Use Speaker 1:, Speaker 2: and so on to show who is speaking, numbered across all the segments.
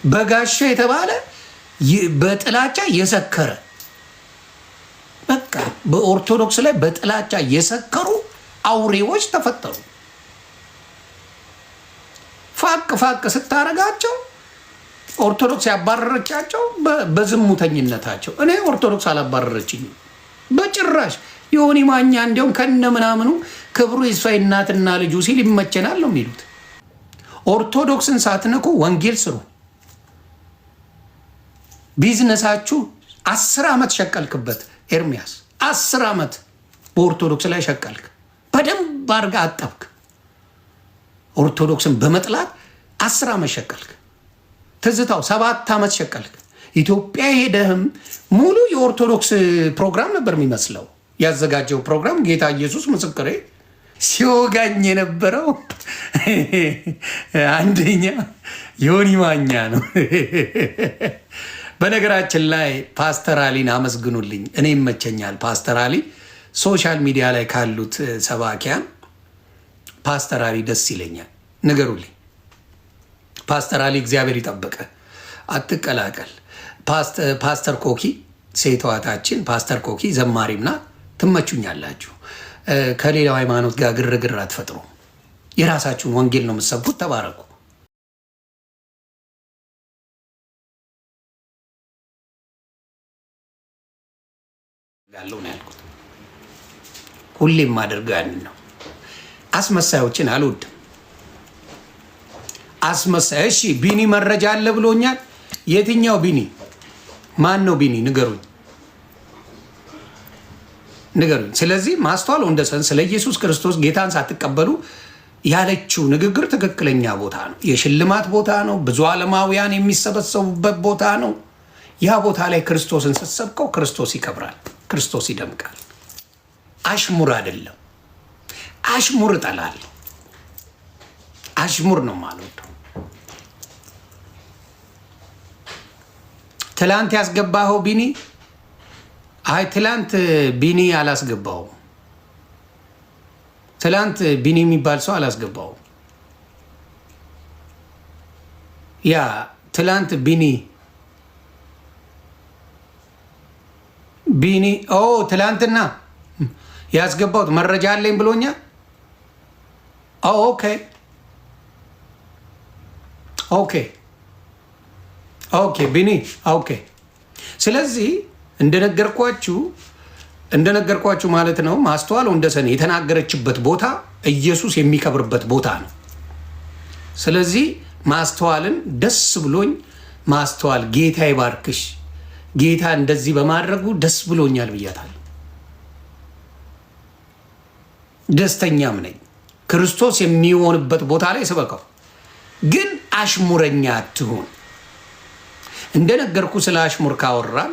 Speaker 1: በጋሻ የተባለ በጥላቻ የሰከረ በቃ በኦርቶዶክስ ላይ በጥላቻ የሰከሩ አውሬዎች ተፈጠሩ። ፋቅ ፋቅ ስታረጋቸው ኦርቶዶክስ ያባረረቻቸው በዝሙተኝነታቸው። እኔ ኦርቶዶክስ አላባረረችኝም በጭራሽ። ዮኒ ማኛ እንዲያውም ከነ ምናምኑ ክብሩ የሷ እናትና ልጁ ሲል ይመቸናል ነው የሚሉት። ኦርቶዶክስን ሳትነኩ ወንጌል ስሩ። ቢዝነሳችሁ 10 ዓመት ሸቀልክበት ኤርሚያስ 10 ዓመት በኦርቶዶክስ ላይ ሸቀልክ። በደንብ አድርጋ አጠብክ። ኦርቶዶክስን በመጥላት 10 ዓመት ሸቀልክ። ትዝታው 7 ዓመት ሸቀልክ። ኢትዮጵያ ሄደህም ሙሉ የኦርቶዶክስ ፕሮግራም ነበር የሚመስለው ያዘጋጀው ፕሮግራም። ጌታ ኢየሱስ ምስክሬ ሲወጋኝ የነበረው አንደኛ ዮኒ ማኛ ነው። በነገራችን ላይ ፓስተር አሊን አመስግኑልኝ። እኔ ይመቸኛል ፓስተር አሊ። ሶሻል ሚዲያ ላይ ካሉት ሰባኪያን ፓስተር አሊ ደስ ይለኛል። ንገሩልኝ። ፓስተር አሊ እግዚአብሔር ይጠብቀ። አትቀላቀል። ፓስተር ኮኪ ሴተዋታችን ፓስተር ኮኪ ዘማሪም ናት። ትመቹኛላችሁ። ከሌላው ሃይማኖት ጋር ግርግር አትፈጥሩ። የራሳችሁን ወንጌል ነው የምትሰብኩት። ተባረኩ። ያለው ነው ያልኩት። ሁሌም አድርገው ያንን ነው። አስመሳዮችን አልወድም። አስመሳይ እሺ፣ ቢኒ መረጃ አለ ብሎኛል። የትኛው ቢኒ? ማን ነው ቢኒ? ንገሩኝ። ስለዚህ ማስተዋል ወንደሰን ስለ ኢየሱስ ክርስቶስ ጌታን ሳትቀበሉ ያለችው ንግግር ትክክለኛ ቦታ ነው። የሽልማት ቦታ ነው። ብዙ ዓለማውያን የሚሰበሰቡበት ቦታ ነው። ያ ቦታ ላይ ክርስቶስን ስትሰብከው ክርስቶስ ይከብራል፣ ክርስቶስ ይደምቃል። አሽሙር አይደለም። አሽሙር እጠላለሁ። አሽሙር ነው ማለት ነው። ትላንት ያስገባኸው ቢኒ? አይ ትላንት ቢኒ አላስገባውም። ትላንት ቢኒ የሚባል ሰው አላስገባውም። ያ ትላንት ቢኒ ትላንትና ያስገባሁት መረጃ አለኝ ብሎኛል። ኦኬ ቢኒ ኦኬ። ስለዚህ እንደነገርኳችሁ ማለት ነው። ማስተዋል ወንደሰን የተናገረችበት ቦታ ኢየሱስ የሚከብርበት ቦታ ነው። ስለዚህ ማስተዋልን ደስ ብሎኝ፣ ማስተዋል ጌታ ይባርክሽ፣ ጌታ እንደዚህ በማድረጉ ደስ ብሎኛል ብያታለሁ። ደስተኛም ነኝ። ክርስቶስ የሚሆንበት ቦታ ላይ ስበከው፣ ግን አሽሙረኛ አትሁን። እንደነገርኩ ስለ አሽሙር ካወራን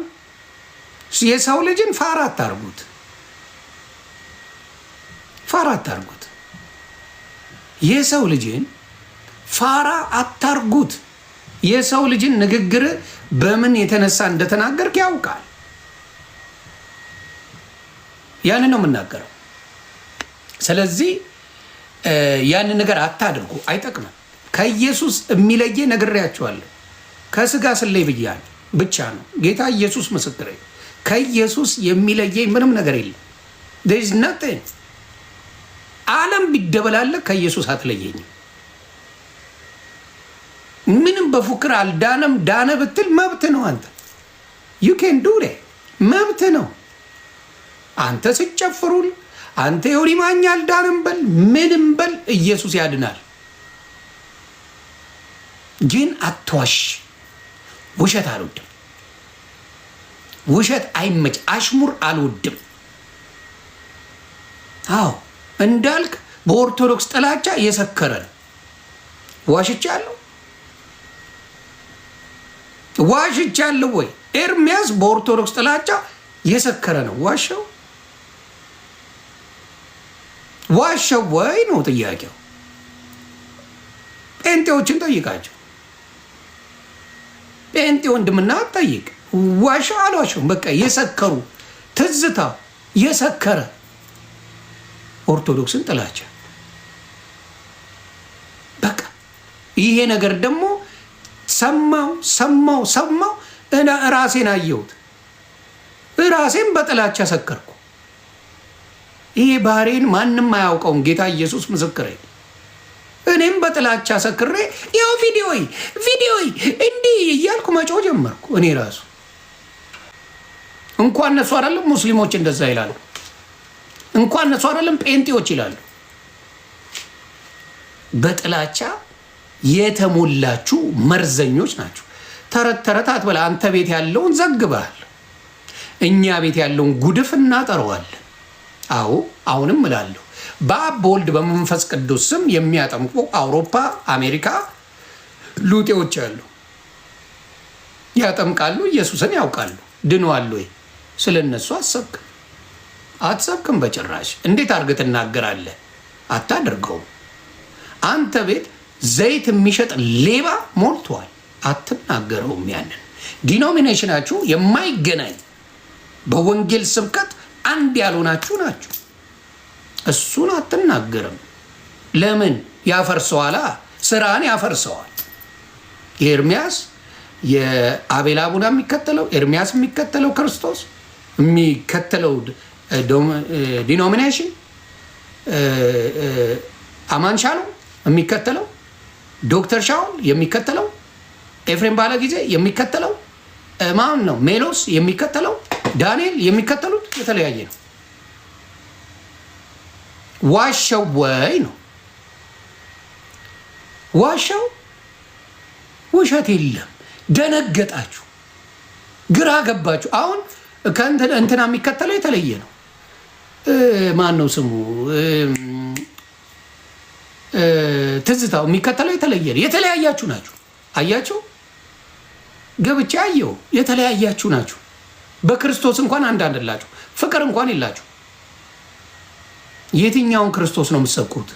Speaker 1: የሰው ልጅን ፋራ አታርጉት። የሰው ልጅን ፋራ አታርጉት። የሰው ልጅን ንግግር በምን የተነሳ እንደተናገርክ ያውቃል። ያንን ነው የምናገረው። ስለዚህ ያንን ነገር አታድርጉ፣ አይጠቅምም። ከኢየሱስ የሚለየ ነግሬያቸዋለሁ። ከስጋ ስለይ ብያለሁ ብቻ ነው። ጌታ ኢየሱስ ምስክሬ፣ ከኢየሱስ የሚለየኝ ምንም ነገር የለም። there is nothing። ዓለም ቢደበላለቅ ከኢየሱስ አትለየኝም። ምንም በፉክር አልዳነም ዳነ ብትል መብት ነው። አንተ you can do that፣ መብት ነው። አንተ ሲጨፍሩል አንተ ዮኒ ማኛ አልዳነም በል፣ ምንም በል፣ ኢየሱስ ያድናል። ግን አትዋሽ። ውሸት አልወድም። ውሸት አይመች። አሽሙር አልወድም። አዎ እንዳልክ በኦርቶዶክስ ጥላቻ የሰከረ ነው። ዋሽቻለሁ ወይ? ኤርሚያስ በኦርቶዶክስ ጥላቻ የሰከረ ነው። ዋሸው ወይ ነው ጥያቄው። ጴንጤዎችን ጠይቃቸው። ጴንጤ ወንድምና ጠይቅ። ዋሸው አልዋሸውም? በቃ የሰከሩ ትዝታ የሰከረ ኦርቶዶክስን ጥላቻ። በቃ ይሄ ነገር ደግሞ ሰማው ራሴን አየሁት። ራሴን በጥላቻ ሰከርኩ። ይህ ባህሬን ማንም አያውቀውም። ጌታ ኢየሱስ ምስክሬ። እኔም በጥላቻ ሰክሬ ያው ቪዲዮ እንዲህ እያልኩ መጮህ ጀመርኩ። እኔ ራሱ እንኳን እነሱ አይደለም ሙስሊሞች እንደዛ ይላሉ። እንኳን እነሱ አይደለም ጴንጤዎች ይላሉ። በጥላቻ የተሞላችሁ መርዘኞች ናቸው። ተረት አትበላ። አንተ ቤት ያለውን ዘግበሃል፣ እኛ ቤት ያለውን ጉድፍ እናጠረዋለን። አዎ አሁንም እላለሁ በአብ በወልድ በመንፈስ ቅዱስ ስም የሚያጠምቁ አውሮፓ፣ አሜሪካ ሉጤዎች አሉ። ያጠምቃሉ፣ ኢየሱስን ያውቃሉ። ድነዋል ወይ? ስለ እነሱ አትሰብክም በጭራሽ። እንዴት አድርገህ ትናገራለህ? አታደርገውም። አንተ ቤት ዘይት የሚሸጥ ሌባ ሞልቷል። አትናገረውም። ያንን ዲኖሚኔሽናችሁ የማይገናኝ በወንጌል ስብከት አንድ ያልሆናችሁ ናችሁ። እሱን አትናገርም። ለምን? ያፈርሰዋላ። ስራን ያፈርሰዋል። የኤርሚያስ የአቤል አቡና የሚከተለው ኤርሚያስ የሚከተለው ክርስቶስ የሚከተለው ዲኖሚኔሽን አማን ሻሎም የሚከተለው ዶክተር ሻውል የሚከተለው ኤፍሬም ባለ ጊዜ የሚከተለው ማን ነው? ሜሎስ የሚከተለው ዳንኤል የሚከተሉት የተለያየ ነው። ዋሻው ወይ ነው ዋሻው። ውሸት የለም። ደነገጣችሁ፣ ግራ ገባችሁ። አሁን እንትና የሚከተለው የተለየ ነው። ማን ነው ስሙ? ትዝታው የሚከተለው የተለየ ነው። የተለያያችሁ ናችሁ። አያችሁ፣ ገብቼ አየው። የተለያያችሁ ናችሁ። በክርስቶስ እንኳን አንድ አይደላችሁ። ፍቅር እንኳን የላችሁ። የትኛውን ክርስቶስ ነው የምትሰብኩት?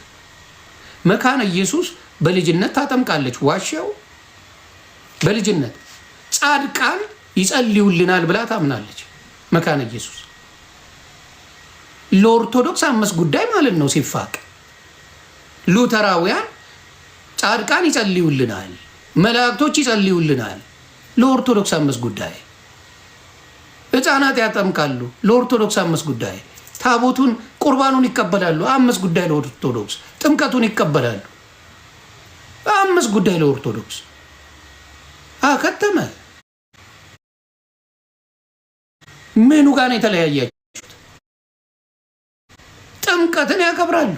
Speaker 1: መካነ ኢየሱስ በልጅነት ታጠምቃለች። ዋሻው በልጅነት ጻድቃን ይጸልዩልናል ብላ ታምናለች። መካነ ኢየሱስ ለኦርቶዶክስ 5 ጉዳይ ማለት ነው ሲፋቅ። ሉተራውያን ጻድቃን ይጸልዩልናል፣ መላእክቶች ይጸልዩልናል። ለኦርቶዶክስ 5 ጉዳይ ሕፃናት ያጠምቃሉ። ለኦርቶዶክስ 5 ጉዳይ ታቦቱን ቁርባኑን ይቀበላሉ። 5 ጉዳይ ለኦርቶዶክስ ጥምቀቱን ይቀበላሉ። 5 ጉዳይ ለኦርቶዶክስ አከተመ። ምኑ ጋር ነው የተለያያችሁት? ጥምቀትን ያከብራሉ።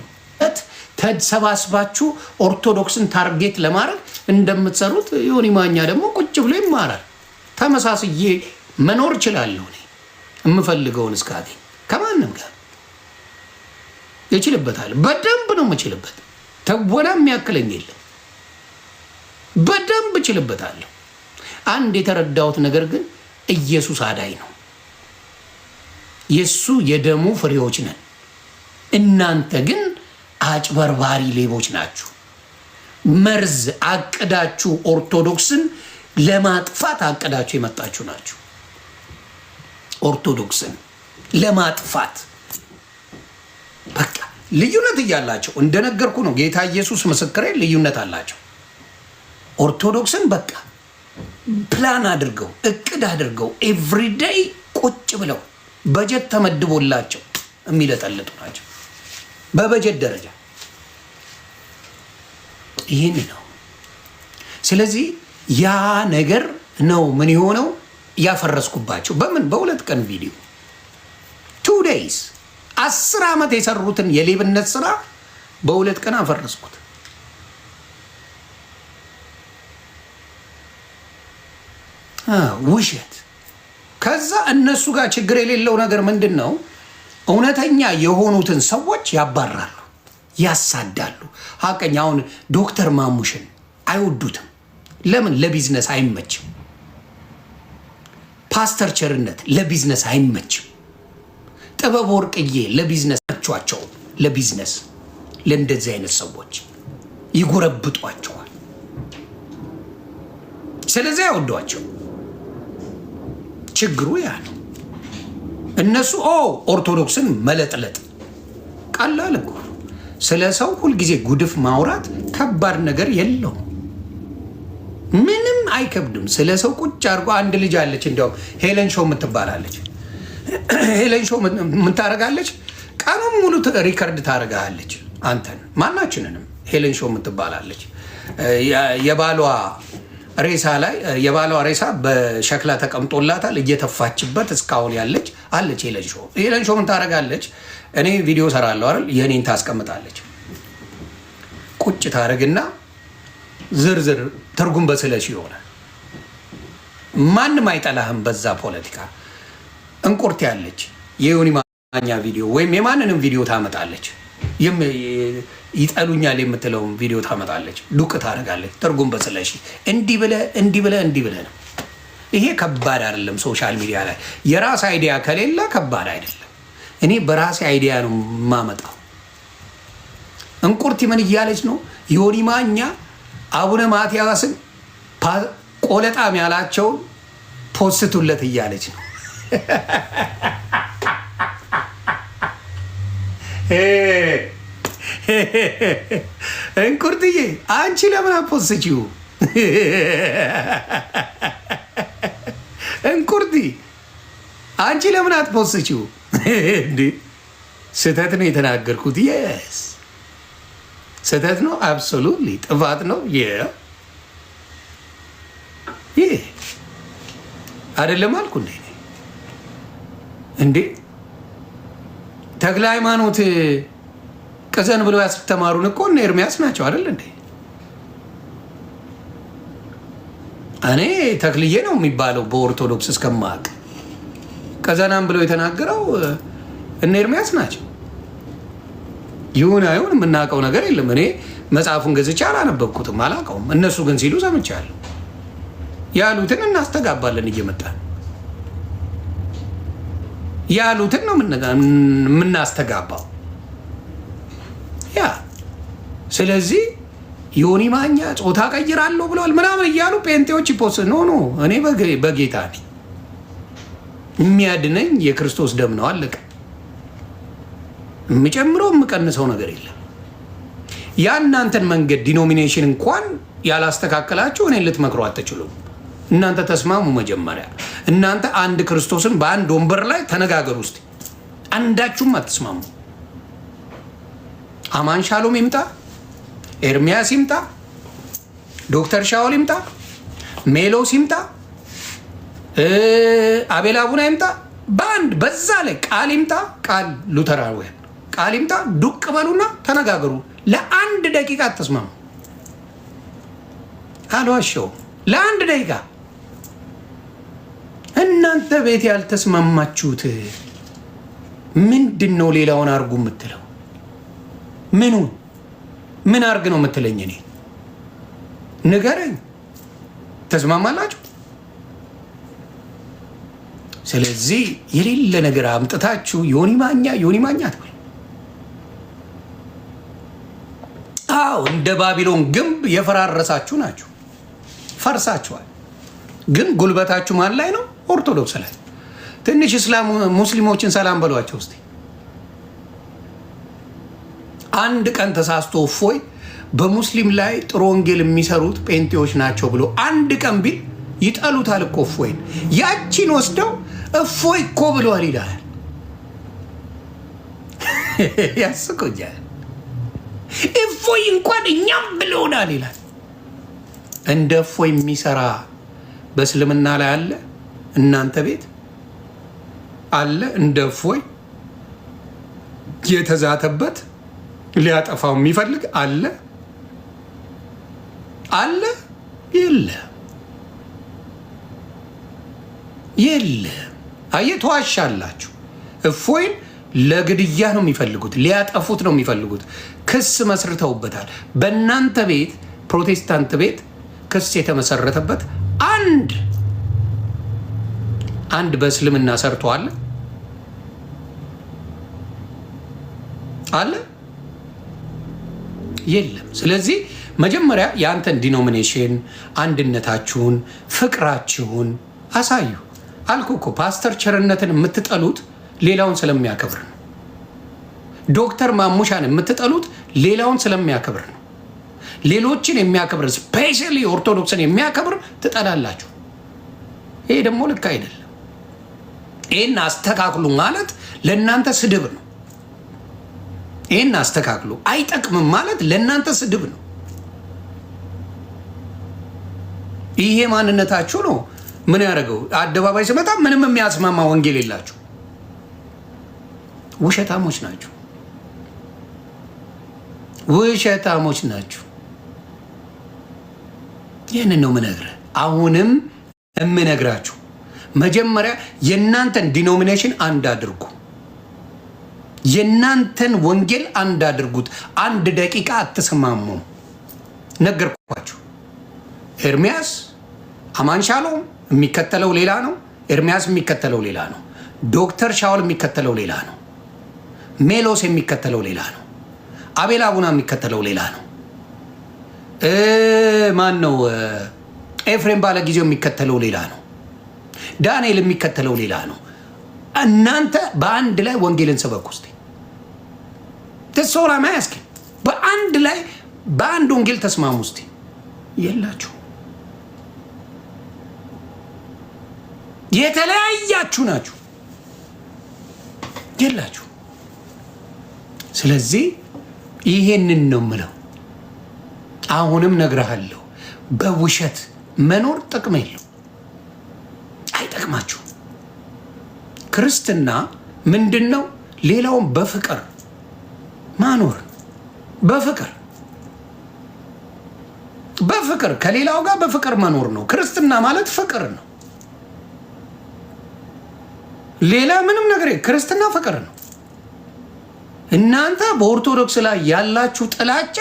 Speaker 1: ተሰባስባችሁ ኦርቶዶክስን ታርጌት ለማድረግ እንደምትሰሩት ዮኒ ማኛ ደግሞ ቁጭ ብሎ ይማራል። ተመሳስዬ መኖር እችላለሁ። እኔ የምፈልገውን እስካገኝ ከማንም ጋር ይችልበታል። በደንብ ነው የምችልበት። ተወና የሚያክለኝ የለም። በደንብ እችልበታለሁ። አንድ የተረዳሁት ነገር ግን ኢየሱስ አዳኝ ነው። የሱ የደሙ ፍሬዎች ነን። እናንተ ግን አጭበርባሪ ሌቦች ናችሁ። መርዝ አቅዳችሁ ኦርቶዶክስን ለማጥፋት አቅዳችሁ የመጣችሁ ናችሁ። ኦርቶዶክስን ለማጥፋት በቃ ልዩነት እያላቸው እንደነገርኩ ነው። ጌታ ኢየሱስ ምስክሬ፣ ልዩነት አላቸው። ኦርቶዶክስን በቃ ፕላን አድርገው እቅድ አድርገው ኤቭሪዴይ ቁጭ ብለው በጀት ተመድቦላቸው የሚለጠልጡ ናቸው። በበጀት ደረጃ ይህን ነው። ስለዚህ ያ ነገር ነው ምን የሆነው ያፈረስኩባቸው። በምን? በ2 ቀን ቪዲዮ 2 days 10 ዓመት የሰሩትን የሌብነት ስራ በ2 ቀን አፈረስኩት። ውሸት። ከዛ እነሱ ጋር ችግር የሌለው ነገር ምንድን ነው? እውነተኛ የሆኑትን ሰዎች ያባራሉ፣ ያሳዳሉ። ሀቀኛ አሁን ዶክተር ማሙሽን አይወዱትም። ለምን? ለቢዝነስ አይመችም። ፓስተር ቸርነት ለቢዝነስ አይመችም። ጥበብ ወርቅዬ ለቢዝነስ ናቸዋቸው። ለቢዝነስ ለእንደዚህ አይነት ሰዎች ይጎረብጧቸዋል። ስለዚህ አይወዷቸው። ችግሩ ያ ነው። እነሱ ኦርቶዶክስን መለጥለጥ ቀላል እኮ። ስለ ሰው ሁልጊዜ ጉድፍ ማውራት ከባድ ነገር የለውም። ምንም አይከብድም። ስለ ሰው ቁጭ አድርጎ አንድ ልጅ አለች፣ እንዲያውም ሄለን ሾው የምትባላለች። ሄለን ሾው ምን ታደርጋለች? ቀኑን ሙሉ ሪከርድ ታደርጋለች አንተን ማናችንንም። ሄለን ሾው የምትባላለች። የባሏ ሬሳ በሸክላ ተቀምጦላታል፣ እየተፋችበት እስካሁን ያለች አለች ሄለን ሾው ምን ታደርጋለች? እኔ ቪዲዮ ሰራለሁ አይደል? የኔን ታስቀምጣለች። ቁጭ ታደርግና ዝርዝር ትርጉም በስለሽ ይሆናል። ማንም አይጠላህም በዛ ፖለቲካ። እንቁርት ያለች የዮኒ ማኛ ቪዲዮ ወይም የማንንም ቪዲዮ ታመጣለች። ይጠሉኛል የምትለውን ቪዲዮ ታመጣለች። ዱቅ ታደርጋለች። ትርጉም በስለሽ እንዲህ ብለህ ነው። ይሄ ከባድ አይደለም። ሶሻል ሚዲያ ላይ የራስ አይዲያ ከሌለ ከባድ አይደለም። እኔ በራሴ አይዲያ ነው የማመጣው። እንቁርቲ ምን እያለች ነው? ዮኒ ማኛ አቡነ ማትያስን ቆለጣም ያላቸውን ፖስቱለት እያለች ነው። እንቁርትዬ አንቺ ለምን አፖስችው? እንቁርቲ አንቺ ለምን አትፖስችው? እንዴ ስህተት ነው የተናገርኩት። የስ ስህተት ነው። አብሶሉትሊ ጥፋት ነው። ይህ አይደለም አልኩ እንዴ ተክለ ሃይማኖት ቅዘን ብለው ያስተማሩን እኮ እነ ኤርሚያስ ናቸው አይደል እንዴ? እኔ ተክልዬ ነው የሚባለው በኦርቶዶክስ እስከማቅ። ቀዘናም ብለው የተናገረው እነ ኤርሚያስ ናቸው። ይሁን አይሁን የምናውቀው ነገር የለም። እኔ መጽሐፉን ገዝቼ አላነበብኩትም፣ አላውቀውም። እነሱ ግን ሲሉ ሰምቻለሁ። ያሉትን እናስተጋባለን እየመጣን ያሉትን ነው የምናስተጋባው። ያ ስለዚህ ዮኒ ማኛ ጾታ ቀይራለሁ ብለዋል ምናምን እያሉ ጴንጤዎች ይፖስ ኖ እኔ በጌታ ነኝ። የሚያድነኝ የክርስቶስ ደም ነው። አለቀ። የምጨምረው የምቀንሰው ነገር የለም። የእናንተን መንገድ ዲኖሚኔሽን እንኳን ያላስተካከላችሁ እኔን ልትመክሩ አትችሉም። እናንተ ተስማሙ። መጀመሪያ እናንተ አንድ ክርስቶስን በአንድ ወንበር ላይ ተነጋገሩ። ውስጥ አንዳችሁም አትስማሙ። አማን ሻሎም ይምጣ፣ ኤርሚያስ ይምጣ፣ ዶክተር ሻውል ይምጣ፣ ሜሎስ ይምጣ፣ አቤል አቡና ይምጣ፣ በአንድ በዛ ላይ ቃል ይምጣ፣ ቃል ሉተራውያን ቃል ይምጣ፣ ዱቅ በሉና ተነጋገሩ። ለአንድ ደቂቃ አትስማሙ። አልዋሸውም። ለአንድ ደቂቃ እናንተ ቤት ያልተስማማችሁት ምንድን ነው? ሌላውን አርጉ የምትለው ምኑን? ምን አርግ ነው የምትለኝ? እኔ ንገረኝ። ተስማማላችሁ? ስለዚህ የሌለ ነገር አምጥታችሁ ዮኒ ማኛ አትበሉ። አዎ እንደ ባቢሎን ግንብ የፈራረሳችሁ ናችሁ። ፈርሳችኋል። ግን ጉልበታችሁ ማን ላይ ነው? ኦርቶዶክስ ላይ። ትንሽ እስላም ሙስሊሞችን ሰላም በሏቸው እስቲ። አንድ ቀን ተሳስቶ እፎይ በሙስሊም ላይ ጥሩ ወንጌል የሚሰሩት ጴንጤዎች ናቸው ብሎ አንድ ቀን ቢል ይጠሉታል እኮ እፎይን። ያቺን ወስደው እፎይ እኮ ብለዋል ይላል። ያስቆኛል። እፎይ እንኳን እኛም ብለውናል ይላል። እንደ እፎይ የሚሰራ በእስልምና ላይ አለ? እናንተ ቤት አለ? እንደ እፎይ የተዛተበት ሊያጠፋው የሚፈልግ አለ? አለ? የለ። አየህ፣ ተዋሻላችሁ። እፎይን ለግድያ ነው የሚፈልጉት፣ ሊያጠፉት ነው የሚፈልጉት። ክስ መስርተውበታል። በእናንተ ቤት ፕሮቴስታንት ቤት ክስ የተመሰረተበት አንድ በእስልምና ሰርቶ አለ? የለም። ስለዚህ መጀመሪያ የአንተን ዲኖሚኔሽን አንድነታችሁን፣ ፍቅራችሁን አሳዩ። አልኩ እኮ ፓስተር ቸርነትን የምትጠሉት ሌላውን ስለሚያከብር ነው። ዶክተር ማሙሻን የምትጠሉት ሌላውን ስለሚያከብር ነው። ሌሎችን የሚያከብር ስፔሻሊ ኦርቶዶክስን የሚያከብር ትጠላላችሁ። ይሄ ደግሞ ልክ አይደለም። ይሄን አስተካክሉ ማለት ለእናንተ ስድብ ነው። ይሄን አስተካክሉ አይጠቅምም ማለት ለእናንተ ስድብ ነው። ይሄ ማንነታችሁ ነው። ምን ያደርገው አደባባይ ሲመጣ ምንም የሚያስማማ ወንጌል የላችሁ። ውሸታሞች ናችሁ። ውሸታሞች ናችሁ። ይህንን ነው የምነግርህ። አሁንም የምነግራችሁ መጀመሪያ የእናንተን ዲኖሚኔሽን አንድ አድርጉ። የእናንተን ወንጌል አንድ አድርጉት። 1 ደቂቃ አትስማሙም። ነገርኳችሁ። ኤርሚያስ አማንሻሎም የሚከተለው ሌላ ነው። ኤርሚያስ የሚከተለው ሌላ ነው። ዶክተር ሻውል የሚከተለው ሌላ ነው። ሜሎስ የሚከተለው ሌላ ነው። አቤል አቡና የሚከተለው ሌላ ነው። ማን ነው? ኤፍሬም ባለ ጊዜው የሚከተለው ሌላ ነው። ዳንኤል የሚከተለው ሌላ ነው። እናንተ በአንድ ላይ ወንጌልን ሰበኩ። እስቲ ተሶላ ማያስኪ በአንድ ላይ በአንድ ወንጌል ተስማሙ። እስቲ የላችሁ፣ የተለያያችሁ ናችሁ። የላችሁ። ስለዚህ ይሄንን ነው የምለው። አሁንም ነግረሃለሁ። በውሸት መኖር ጥቅም የለው፣ አይጠቅማችሁ። ክርስትና ምንድን ነው? ሌላውን በፍቅር ማኖር፣ በፍቅር ከሌላው ጋር በፍቅር መኖር ነው። ክርስትና ማለት ፍቅር ነው። ሌላ ምንም ነገር ክርስትና ፍቅር ነው። እናንተ በኦርቶዶክስ ላይ ያላችሁ ጥላቻ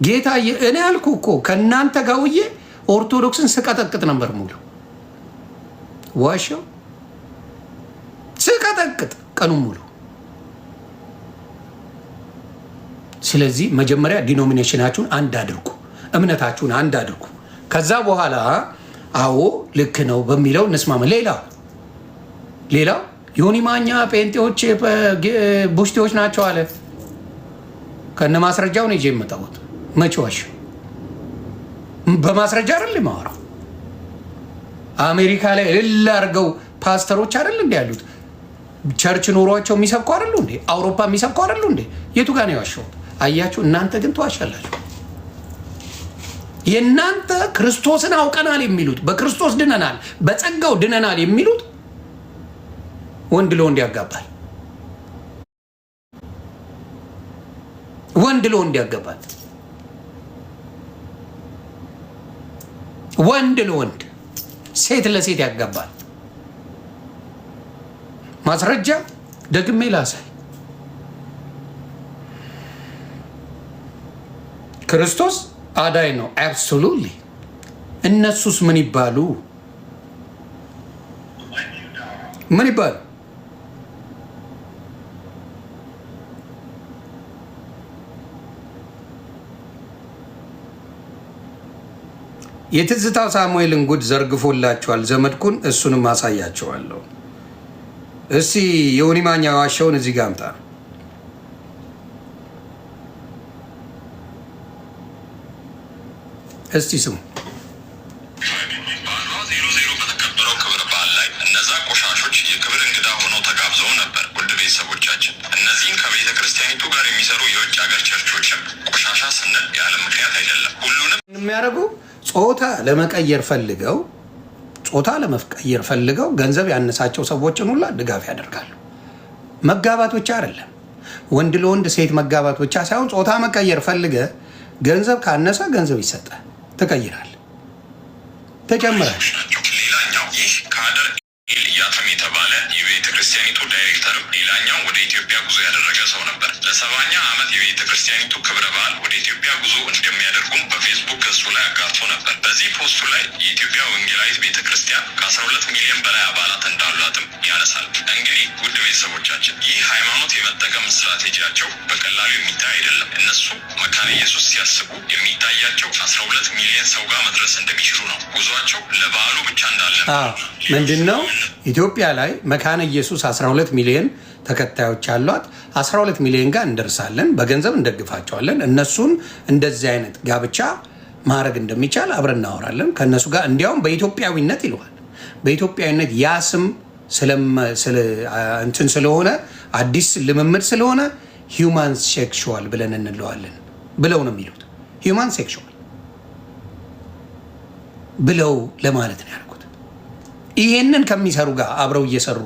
Speaker 1: ጌታ እኔ ያልኩ እኮ ከእናንተ ጋር ውዬ ኦርቶዶክስን ስቀጠቅጥ ነበር። ሙሉ ዋሻው ስቀጠቅጥ ቀኑ ሙሉ። ስለዚህ መጀመሪያ ዲኖሚኔሽናችሁን አንድ አድርጉ፣ እምነታችሁን አንድ አድርጉ። ከዛ በኋላ አዎ ልክ ነው በሚለው እንስማማ። ሌላው ዮኒ ማኛ ጴንጤዎች ቡሽቴዎች ናቸው አለ። ከነ ማስረጃው ነው ይዤ የመጣሁት። መቼ ዋሸሁ? በማስረጃ አይደል የማወራው። አሜሪካ ላይ እልል አድርገው ፓስተሮች አይደል እንዴ ያሉት? ቸርች ኖሯቸው የሚሰብኩ አይደሉ እንዴ? አውሮፓ የሚሰብኩ አይደሉ እንዴ? የቱ ጋር ነው የዋሸሁት? አያችሁ፣ እናንተ ግን ትዋሻላችሁ። የእናንተ ክርስቶስን አውቀናል የሚሉት፣ በክርስቶስ ድነናል፣ በጸጋው ድነናል የሚሉት ወንድ ለወንድ ያጋባል። ወንድ ለወንድ ያጋባል። ወንድ ለወንድ፣ ሴት ለሴት ያጋባል። ማስረጃ ደግሜ ላሳይ። ክርስቶስ አዳኝ ነው። አብሶሉትሊ። እነሱስ ምን ይባሉ? ምን ይባሉ? የትዝታው ሳሙኤልን ጉድ ዘርግፎላችኋል ዘመድኩን። እሱንም አሳያቸዋለሁ። እስቲ ዮኒ ማኛ ዋሻውን እዚህ ጋር አምጣ። እስቲ ስሙ።
Speaker 2: በተከበረው ክብረ በዓል ላይ እነዛ ቆሻሾች የክብር እንግዳ ሆነው ተጋብዘው ነበር። ውድ ቤተሰቦቻችን፣ እነዚህም ከቤተ ክርስቲያኒቱ ጋር የሚሰሩ የውጭ ሀገር ቸርቾችም ቆሻሻ ስንል ያለ ምክንያት አይደለም። ሁሉንም
Speaker 1: የሚያደርጉ ጾታ ለመቀየር ፈልገው ገንዘብ ያነሳቸው ሰዎችን ሁላ ድጋፍ ያደርጋሉ። መጋባት ብቻ አይደለም፣ ወንድ ለወንድ ሴት መጋባት ብቻ ሳይሆን ጾታ መቀየር ፈልገ ገንዘብ ካነሰ ገንዘብ ይሰጣል፣ ትቀይራል፣ ተጨምራል።
Speaker 2: ሌላኛው ይህ ካደር ኢልያታም የተባለ የቤተ ክርስቲያኒቱ ዳይሬክተርም ሌላኛው ወደ ኢትዮጵያ ጉዞ ያደረገ ሰው ነበር። ለ70ኛ ዓመት የቤተ ክርስቲያኒቱ ክብረ በዓል ወደ ኢትዮጵያ ጉዞ እንደሚያደርጉም በፌስቡክ ገጹ ላይ አጋርቶ ነበር። በዚህ ፖስቱ ላይ የኢትዮጵያ ወንጌላዊ ወንጌላዊት ቤተክርስቲያን ከ12 ሚሊዮን በላይ አባላት እንዳሏትም ያነሳል። እንግዲህ ውድ ቤተሰቦቻችን ይህ ሃይማኖት የመጠቀም ስትራቴጂያቸው በቀላሉ የሚታይ አይደለም። እነሱ መካነ ኢየሱስ ሲያስቡ የሚታያቸው 12 ሚሊዮን ሰው ጋር መድረስ እንደሚችሉ ነው። ጉዟቸው ለበዓሉ ብቻ እንዳለ
Speaker 1: ምንድን ነው ኢትዮጵያ ላይ መካነ ኢየሱስ 12 ሚሊዮን ተከታዮች አሏት። 12 ሚሊዮን ጋር እንደርሳለን፣ በገንዘብ እንደግፋቸዋለን። እነሱን እንደዚህ አይነት ጋብቻ ማድረግ እንደሚቻል አብረን እናወራለን ከእነሱ ጋር። እንዲያውም በኢትዮጵያዊነት ይለዋል። በኢትዮጵያዊነት ያ ስም እንትን ስለሆነ አዲስ ልምምድ ስለሆነ ሂውማን ሴክሹዋል ብለን እንለዋለን ብለው ነው የሚሉት። ሂውማን ሴክሹዋል ብለው ለማለት ነው ያልኩት። ይሄንን ከሚሰሩ ጋር አብረው እየሰሩ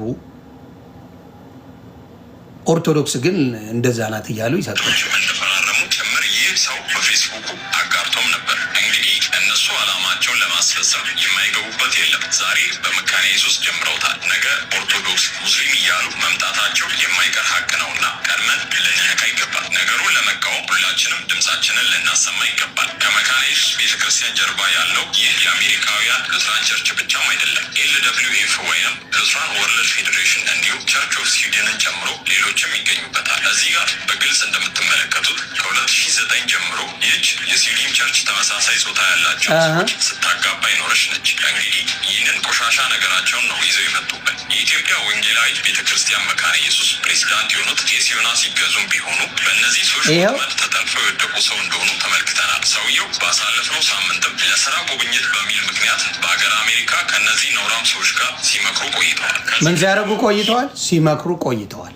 Speaker 1: ኦርቶዶክስ ግን እንደዛ ናት እያሉ ይሰጣል።
Speaker 2: እንደፈራረሙ ጭምር ይህ ሰው በፌስቡኩ አጋርቶም ነበር። እንግዲህ እነሱ ዓላማቸውን ለማስፈጸም የማይገቡበት የለም። ዛሬ በመካነ ኢየሱስ ጀምረውታል። ነገ ኦርቶዶክስ፣ ሙስሊም እያሉ መምጣታቸው የማይቀር ሀቅ ነውና ቀድመን ልንነቃ ይገባል። ነገሩን ለመቃወም ሁላችንም ድምፃችንን ልናሰማ ይገባል። ከመካነ ኢየሱስ ቤተክርስቲያን ጀርባ ያለው ይህ የአሜሪካውያን ሉትራን ቸርች ብቻም አይደለም። LWF ወይም ሉትራን ወርልድ ፌዴሬሽን እንዲሁም ቸርች ኦፍ ስዊድንን ጨምሮ ሌሎችም ይገኙበታል። እዚህ ጋር በግልጽ እንደምትመለከቱት ከ2009 ጀምሮ ይህች የስዊድን ቸርች ተመሳሳይ ጾታ ያላቸው ሰዎች ስታጋባ ይኖረች ነች። እንግዲህ ይህንን ቆሻሻ ነገራቸውን ነው ይዘው የመጡበት። የኢትዮጵያ ወንጌላዊት ቤተክርስቲያን መካነ ኢየሱስ ፕሬዚዳንት የሆኑት ቄስ ዮናስ ይገዙም ቢሆኑ በእነዚህ ሰዎች ወጥመድ ተጠልፈው የወደቁ ሰው እንደሆኑ ተመልክተናል። ሰውየው ባሳለፍነው ሳምንትም ለስራ ጉብኝት በሚል ምክንያት በሀገር አሜሪካ ከእነዚህ ነውራም ሰዎች ጋር ሲመክሩ ቆይተዋል።
Speaker 1: ምን ሲያደርጉ ቆይተዋል? ሲመክሩ ቆይተዋል።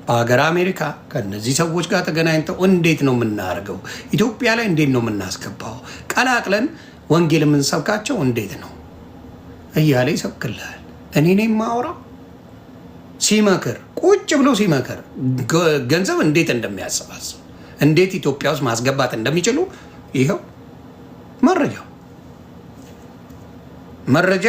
Speaker 1: በሀገር አሜሪካ ከእነዚህ ሰዎች ጋር ተገናኝተው እንዴት ነው የምናደርገው? ኢትዮጵያ ላይ እንዴት ነው የምናስገባው? ቀላቅለን ወንጌል የምንሰብካቸው እንዴት ነው እያለ ይሰብክልሃል። እኔ ነኝ የማወራው። ሲመክር ቁጭ ብሎ ሲመክር ገንዘብ እንዴት እንደሚያሰባስብ እንዴት ኢትዮጵያ ውስጥ ማስገባት እንደሚችሉ ይኸው መረጃ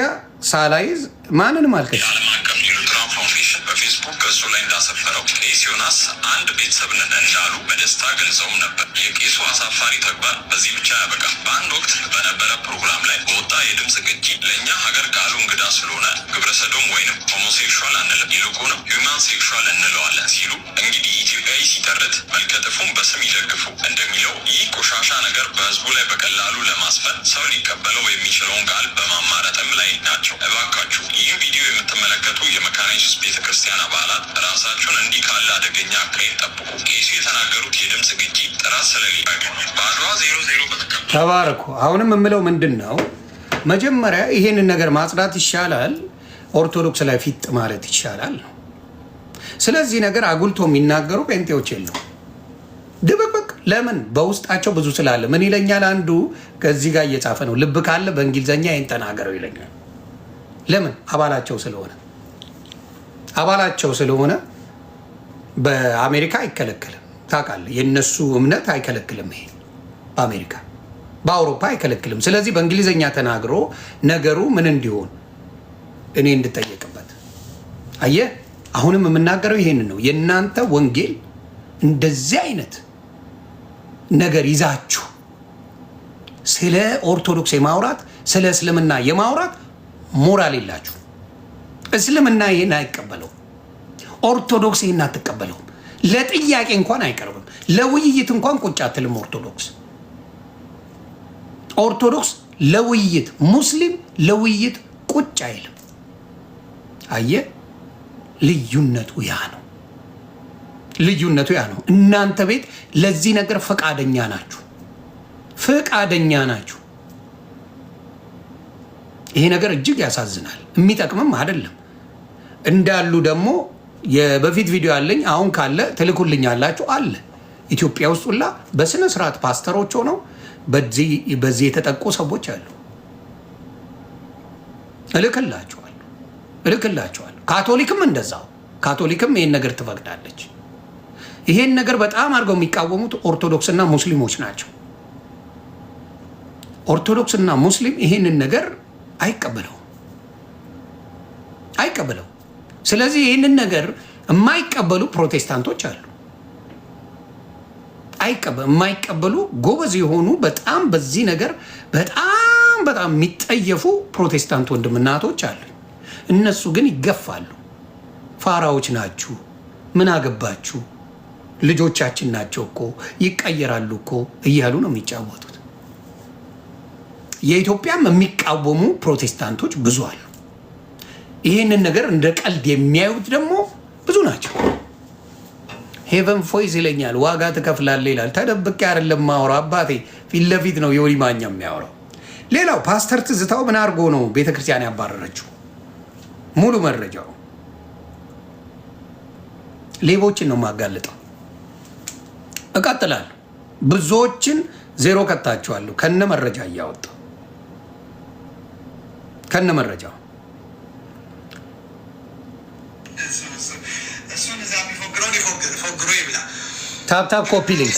Speaker 1: ሳላይዝ ማንንም አልከሽ።
Speaker 2: የዓለም አቀፍ የሉትራን ፋውንዴሽን በፌስቡክ ገጹ ላይ እንዳሰፈረው ቄስ ዮናስ አንድ ቤተሰብ ነን እንዳሉ በደስታ ገልጸውም ነበር። የቄሱ አሳፋሪ ተግባር በዚህ ብቻ ያበቃም። በአንድ ወቅት በነበረ ፕሮግራም ላይ በወጣ የድምፅ ቅጂ ለእኛ ሀገር ቃሉ እንግዳ ስለሆነ ግብረሰዶም ወይንም ሆሞሴክሹዋል አንልም፣ ይልቁንም ሂውማን ሴክሹዋል እንለዋለን ሲሉ እንግዲህ ኢትዮጵያዊ ሲተርት መልከጥፉን በስም ይደግፉ እንደሚለው ይህ ቆሻሻ ነገር በህዝቡ ላይ በቀላሉ ለማስፈን ሰው ሊቀበለው የሚችለውን ቃል በማማረጥም ላይ ናቸው። እባካችሁ ይህን ቪዲዮ የምትመለከቱ የመካነ ኢየሱስ ቤተክርስቲያን አባላት ራሳችሁን እንዲህ ካለ አደገኛ አካሄድ ጠብቁ። ቄሱ የተናገሩት የድምፅ ግጂ ጥራት ስለሌለ በአድዋ 00
Speaker 1: ተባረኩ። አሁንም የምለው ምንድን ነው፣ መጀመሪያ ይሄንን ነገር ማጽዳት ይሻላል፣ ኦርቶዶክስ ላይ ፊት ማለት ይሻላል ነው። ስለዚህ ነገር አጉልቶ የሚናገሩ ጴንጤዎች የለው ድብቅብቅ። ለምን? በውስጣቸው ብዙ ስላለ። ምን ይለኛል አንዱ ከዚህ ጋር እየጻፈ ነው፣ ልብ ካለ በእንግሊዝኛ ይህን ተናገረው ይለኛል። ለምን? አባላቸው ስለሆነ በአሜሪካ አይከለክልም። ታውቃለህ፣ የእነሱ እምነት አይከለክልም። ይሄ በአሜሪካ በአውሮፓ አይከለክልም። ስለዚህ በእንግሊዝኛ ተናግሮ ነገሩ ምን እንዲሆን እኔ እንድጠየቅበት። አየህ፣ አሁንም የምናገረው ይሄንን ነው። የእናንተ ወንጌል እንደዚህ አይነት ነገር ይዛችሁ ስለ ኦርቶዶክስ የማውራት ስለ እስልምና የማውራት ሞራል የላችሁ። እስልምና ይሄን አይቀበለውም። ኦርቶዶክስ ይሄን አትቀበለውም። ለጥያቄ እንኳን አይቀርብም። ለውይይት እንኳን ቁጭ አትልም። ኦርቶዶክስ ለውይይት፣ ሙስሊም ለውይይት ቁጭ አይልም። አየህ፣ ልዩነቱ ያ ነው። እናንተ ቤት ለዚህ ነገር ፈቃደኛ ናችሁ። ይሄ ነገር እጅግ ያሳዝናል። የሚጠቅምም አይደለም። እንዳሉ ደግሞ በፊት ቪዲዮ አለኝ፣ አሁን ካለ ትልኩልኛላችሁ። አለ ኢትዮጵያ ውስጥ ሁላ በስነ ስርዓት ፓስተሮች ሆነው በዚህ የተጠቁ ሰዎች አሉ። እልክላችኋለሁ። ካቶሊክም እንደዛው። ካቶሊክም ይሄን ነገር ትፈቅዳለች። ይሄን ነገር በጣም አድርገው የሚቃወሙት ኦርቶዶክስና ሙስሊሞች ናቸው። ኦርቶዶክስና ሙስሊም ይሄንን ነገር አይቀበለው። ስለዚህ ይህንን ነገር የማይቀበሉ ፕሮቴስታንቶች አሉ። የማይቀበሉ ጎበዝ የሆኑ በጣም በዚህ ነገር በጣም በጣም የሚጠየፉ ፕሮቴስታንት ወንድምና እህቶች አሉ። እነሱ ግን ይገፋሉ። ፋራዎች ናችሁ፣ ምን አገባችሁ፣ ልጆቻችን ናቸው እኮ ይቀየራሉ እኮ እያሉ ነው የሚጫወቱት። የኢትዮጵያም የሚቃወሙ ፕሮቴስታንቶች ብዙ አሉ። ይህንን ነገር እንደ ቀልድ የሚያዩት ደግሞ ብዙ ናቸው። ሄቨን ፎይስ ይለኛል፣ ዋጋ ትከፍላለህ ይላል። ተደብቄ አይደለም ማወራው አባቴ፣ ፊት ለፊት ነው የወሊ ማኛ የሚያወራው። ሌላው ፓስተር ትዝታው ምን አድርጎ ነው ቤተክርስቲያን ያባረረችው? ሙሉ መረጃው ሌቦችን ነው ማጋለጠው። እቀጥላለሁ። ብዙዎችን ዜሮ ከታችኋለሁ ከነ መረጃ እያወጣሁ ከነ መረጃው ታፕታፕ ኮፒ ሊንክ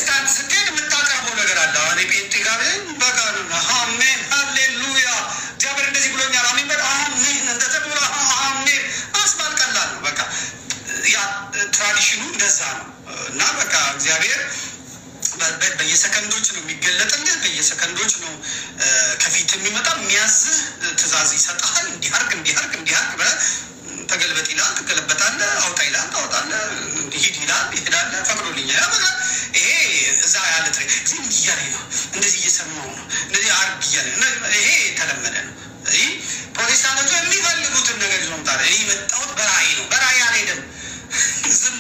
Speaker 3: ትራዲሽኑ እንደዛ ነው እና በቃ እግዚአብሔር በየሰከንዶች ነው የሚገለጥልህ። በየሰከንዶች ነው ከፊት የሚመጣ የሚያዝህ ትእዛዝ ይሰጥሃል። እንዲያርግ እንዲያርግ እንዲያርግ ተገልበጥ ይላል፣ ትገለበጣለህ። አውጣ ይላል፣ ታወጣለህ። ሂድ ይላል፣ ይሄዳለህ። ፈቅዶልኛል። በቃ ይሄ እዛ ያለ ዝም እያለ ነው፣ እንደዚህ እየሰማው ነው፣ እንደዚህ አርግ እያለ ነው። ይሄ የተለመደ ነው። ፕሮቴስታንቶቹ የሚፈልጉትን ነገር ይዞ መጣ። እኔ የመጣሁት በራእይ ነው። በራእይ አልሄድም።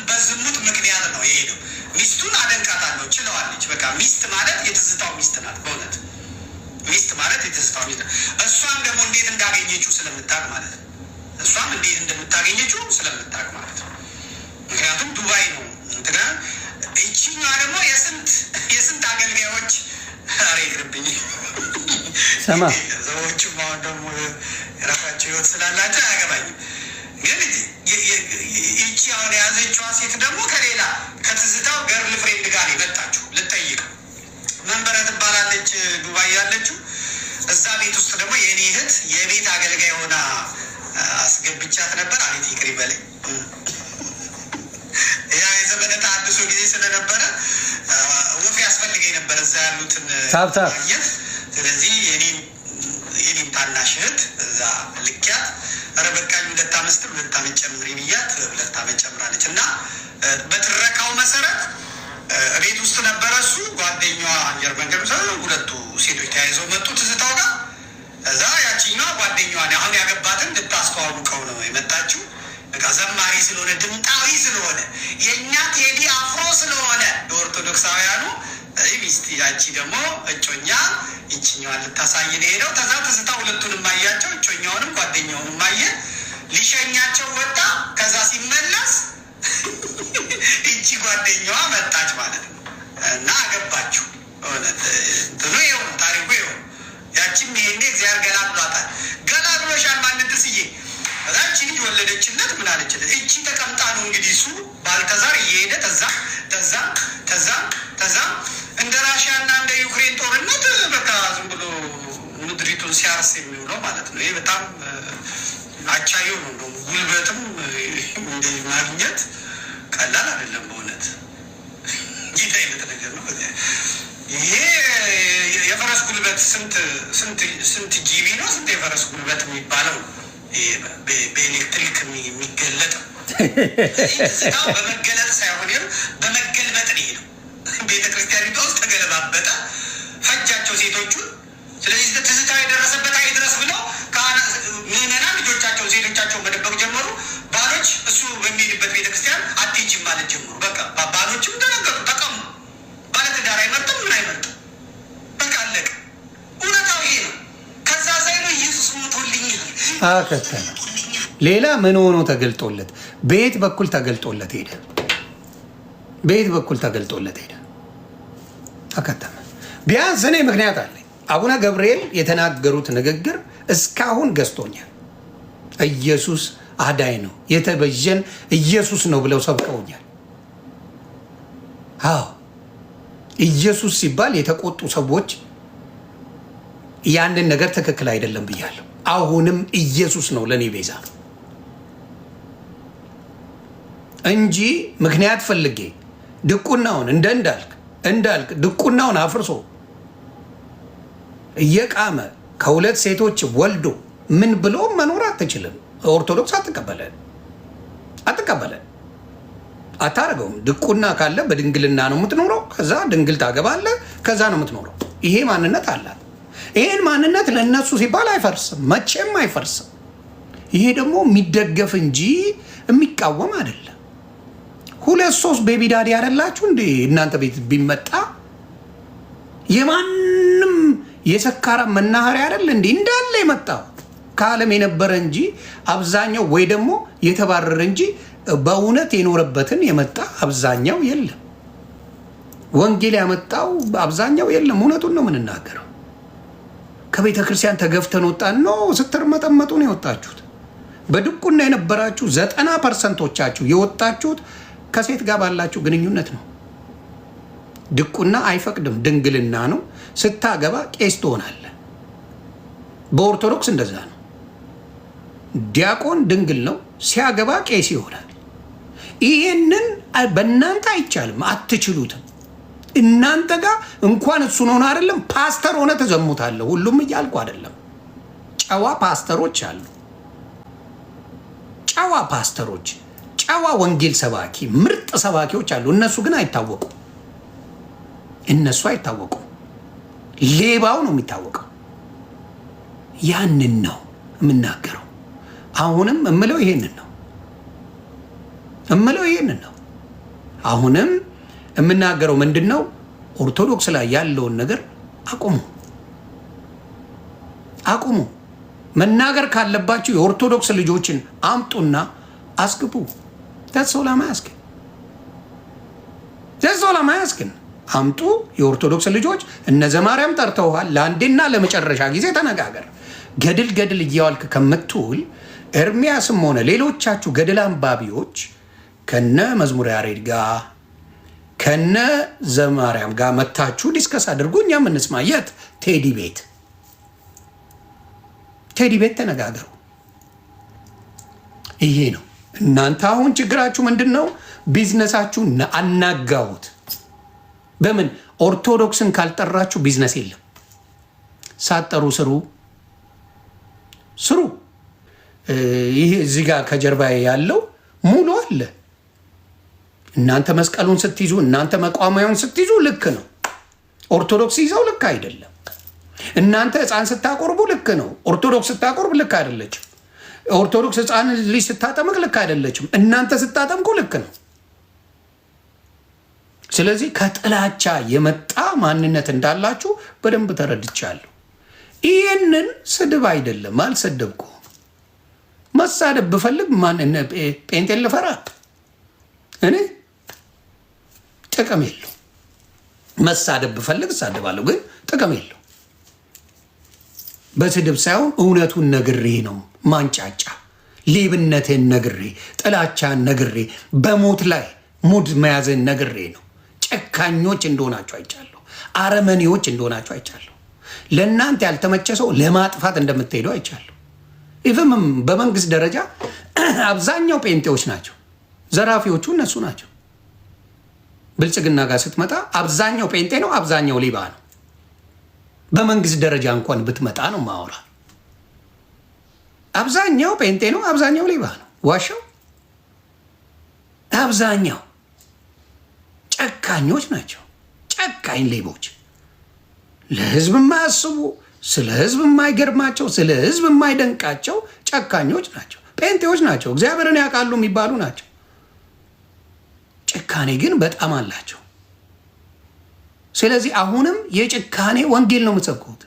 Speaker 3: በዝሙት ምክንያት ነው የሄደው። ሚስቱን አደንቃታለሁ፣ ችለዋለች። በቃ ሚስት ማለት የትዝታው ሚስት ናት። በእውነት ሚስት ማለት የትዝታው ሚስት ናት። እሷም ደግሞ እንዴት እንዳገኘችው ስለምታውቅ ማለት ነው። እሷም እንዴት እንደምታገኘችው ስለምታውቅ ማለት ነው። ምክንያቱም ዱባይ ነው እንትና። ይቺኛ ደግሞ የስንት አገልጋዮች ኧረ ይቅርብኝ
Speaker 1: ሰማ
Speaker 3: ሰዎችም አሁን ደግሞ የራሳቸው ህይወት ስላላቸው አያገባኝም። ግን ይቺ አሁን የያዘችዋ ሴት ደግሞ ከሌላ ከትዝታው ገርል ፍሬንድ ጋር የመጣችሁ ልጠይቅ መንበረ ትባላለች፣ ዱባይ ያለችው። እዛ ቤት ውስጥ ደግሞ የእኔ እህት የቤት አገልጋይ ሆና አስገብቻት ነበር። አቤት ይቅር ይበለኝ። ያ የዘመነ ተሐድሶ ጊዜ ስለነበረ ወፍ ያስፈልገኝ ነበር እዛ ያሉትን ማግኘት። ስለዚህ የኔም ታናሽ እህት እዛ ልኪያት ኧረ በቃኝ 2 ዓመት ጨምሪ ብያት 2 ዓመት ጨምራለች። እና በትረካው መሰረት ቤት ውስጥ ነበረ እሱ ጓደኛዋ አየር መንገድ ሁለቱ ሴቶች ተያይዘው መጡ ትዝታው ጋር። እዛ ያቺኛዋ ጓደኛዋን አሁን ያገባትን ልታስተዋውቀው ነው የመጣችው። በቃ ዘማሪ ስለሆነ ድምጣዊ ስለሆነ የእኛ ቴዲ አፍሮ ስለሆነ የኦርቶዶክሳውያኑ ሚስት ያቺ ደግሞ እጮኛ ይችኛዋን ልታሳይን ሄደው ተዛ ትዝታ ሁለቱንም አያቸው፣ እጮኛውንም ጓደኛውንም አየ። ሊሸኛቸው ወጣ። ከዛ ሲመለስ ይቺ ጓደኛዋ መጣች ማለት ነው እና አገባችሁ። እንትኑ ይኸው ታሪኩ ይኸው። ያቺም ይሄኔ እግዚአብሔር ገላግሏታል። ገላግሎሻል ማለት ስዬ እዛች ልጅ ወለደችለት። ምን አለችለት? እቺ ተቀምጣ ነው እንግዲህ እሱ ባልተዛር እየሄደ ተዛ እንደ ራሽያና እንደ ዩክሬን ጦርነት በቃ ዝም ብሎ ምድሪቱን ሲያርስ የሚውለው ማለት ነው። ይሄ በጣም አቻየው ነው። ጉልበትም እንደ ማግኘት ቀላል አይደለም በእውነት ጌታ አይነት ነገር ነው። ይሄ የፈረስ ጉልበት ስንት ጂቢ ነው? ስንት የፈረስ ጉልበት የሚባለው በኤሌክትሪክ የሚገለጥ በመገለጥ ሳይሆን በመገልበጥ ነው ሄደው ቤተክርስቲያኒቷ ውስጥ ተገለባበጠ፣ ፈጃቸው ሴቶቹን። ስለዚህ ትዝታ የደረሰበት አይድረስ ብለው ምዕመናን ልጆቻቸውን ሴቶቻቸውን መደበቅ ጀመሩ። ባሎች እሱ በሚሄድበት ቤተክርስቲያን አትሄጂም ማለት ጀመሩ። በቃ ባሎችም ተነገሩ፣ ተቀሙ። ባለትዳር አይመርጥም፣ ምን አይመርጥም። በቃ አለቀ። እውነታው ይሄ ነው። ከዛ ዛይሎ ኢየሱስ ሞቶልኛል
Speaker 1: አከተለ። ሌላ ምን ሆኖ ተገልጦለት? በየት በኩል ተገልጦለት ሄደ? በየት በኩል ተገልጦለት ሄደ? አከተመ። ቢያንስ እኔ ምክንያት አለኝ። አቡነ ገብርኤል የተናገሩት ንግግር እስካሁን ገዝቶኛል። ኢየሱስ አዳኝ ነው፣ የተበጀን ኢየሱስ ነው ብለው ሰብከውኛል። አዎ ኢየሱስ ሲባል የተቆጡ ሰዎች ያንን ነገር ትክክል አይደለም ብያለሁ። አሁንም ኢየሱስ ነው ለእኔ ቤዛ እንጂ ምክንያት ፈልጌ ድቁናውን እንዳልክ ድቁናውን አፍርሶ እየቃመ ከሁለት ሴቶች ወልዶ ምን ብሎ መኖር አትችልም። ኦርቶዶክስ አትቀበለን አታረገውም። ድቁና ካለ በድንግልና ነው የምትኖረው። ከዛ ድንግል ታገባለ፣ ከዛ ነው የምትኖረው። ይሄ ማንነት አላት። ይሄን ማንነት ለእነሱ ሲባል አይፈርስም፣ መቼም አይፈርስም። ይሄ ደግሞ የሚደገፍ እንጂ የሚቃወም አይደለም። 2-3 ቤቢ ዳዲ ያደላችሁ እንዴ እናንተ ቤት ቢመጣ የማንም የሰካራ መናኸሪያ አይደል እንዴ እንዳለ የመጣው ከዓለም የነበረ እንጂ አብዛኛው ወይ ደግሞ የተባረረ እንጂ በእውነት የኖረበትን የመጣ አብዛኛው የለም። ወንጌል ያመጣው አብዛኛው የለም። እውነቱን ነው የምንናገረው። ከቤተ ክርስቲያን ተገፍተን ወጣን ነው ስትርመጠመጡ ነው የወጣችሁት። በድቁና የነበራችሁ 90%ዎቻችሁ የወጣችሁት ከሴት ጋር ባላችሁ ግንኙነት ነው። ድቁና አይፈቅድም፣ ድንግልና ነው። ስታገባ ቄስ ትሆናለህ። በኦርቶዶክስ እንደዛ ነው። ዲያቆን ድንግል ነው፣ ሲያገባ ቄስ ይሆናል። ይሄንን በእናንተ አይቻልም፣ አትችሉትም። እናንተ ጋር እንኳን እሱን ሆነ አይደለም ፓስተር ሆነ ተዘሙታለህ። ሁሉም እያልኩ አይደለም። ጨዋ ፓስተሮች አሉ፣ ጨዋ ፓስተሮች፣ ጨዋ ወንጌል ሰባኪ፣ ምርጥ ሰባኪዎች አሉ። እነሱ ግን አይታወቁም። ሌባው ነው የሚታወቀው። ያንን ነው የምናገረው። አሁንም እምለው ይሄንን ነው አሁንም የምናገረው ምንድን ነው? ኦርቶዶክስ ላይ ያለውን ነገር አቁሙ። መናገር ካለባችሁ የኦርቶዶክስ ልጆችን አምጡና አስገቡ። ዘሶላማያስክን አምጡ። የኦርቶዶክስ ልጆች እነ ዘማርያም ጠርተውሃል። ለአንዴና ለመጨረሻ ጊዜ ተነጋገር። ገድል እያዋልክ ከምትውል ኤርሚያስም ሆነ ሌሎቻችሁ ገድል አንባቢዎች ከነ መዝሙር ያሬድ ጋር ከነ ዘማርያም ጋር መታችሁ ዲስከስ አድርጉ። እኛም እንስማ። የት? ቴዲ ቤት ተነጋገሩ። ይሄ ነው። እናንተ አሁን ችግራችሁ ምንድን ነው? ቢዝነሳችሁ አናጋውት። በምን? ኦርቶዶክስን ካልጠራችሁ ቢዝነስ የለም። ሳትጠሩ ስሩ። ይሄ እዚህ ጋር ከጀርባ ያለው ሙሉ አለ። እናንተ መስቀሉን ስትይዙ፣ እናንተ መቋሚያውን ስትይዙ ልክ ነው። ኦርቶዶክስ ይዘው ልክ አይደለም። እናንተ ሕፃን ስታቆርቡ ልክ ነው። ኦርቶዶክስ ስታቆርብ ልክ አይደለችም። ኦርቶዶክስ ሕፃን ልጅ ስታጠምቅ ልክ አይደለችም። እናንተ ስታጠምቁ ልክ ነው። ስለዚህ ከጥላቻ የመጣ ማንነት እንዳላችሁ በደንብ ተረድቻለሁ። ይህንን ስድብ አይደለም፣ አልሰደብኩም። መሳደብ ብፈልግ ጴንጤን ልፈራ? እኔ ጥቅም የለው። መሳደብ ብፈልግ እሳደባለሁ፣ ግን ጥቅም የለው። በስድብ ሳይሆን እውነቱን ነግሬ ነው ማንጫጫ። ሌብነትን ነግሬ፣ ጥላቻን ነግሬ፣ በሞት ላይ ሙድ መያዝን ነግሬ ነው። ጨካኞች እንደሆናችሁ አይቻለሁ። አረመኔዎች እንደሆናችሁ አይቻለሁ። ለእናንተ ያልተመቸ ሰው ለማጥፋት እንደምትሄዱ አይቻለሁ። ኢቭን በመንግስት ደረጃ አብዛኛው ጴንጤዎች ናቸው። ዘራፊዎቹ እነሱ ናቸው። ብልጽግና ጋር ስትመጣ አብዛኛው ጴንጤ ነው፣ አብዛኛው ሌባ ነው። በመንግስት ደረጃ እንኳን ብትመጣ ነው ማወራ። አብዛኛው ጴንጤ ነው፣ አብዛኛው ሌባ ነው። ዋሻው አብዛኛው ጨካኞች ናቸው። ጨካኝ ሌቦች፣ ለህዝብ የማያስቡ፣ ስለ ህዝብ የማይገርማቸው፣ ስለ ህዝብ የማይደንቃቸው ጨካኞች ናቸው። ጴንጤዎች ናቸው። እግዚአብሔርን ያውቃሉ የሚባሉ ናቸው። ጭካኔ ግን በጣም አላቸው። ስለዚህ አሁንም የጭካኔ ወንጌል ነው የምትሰብኩት።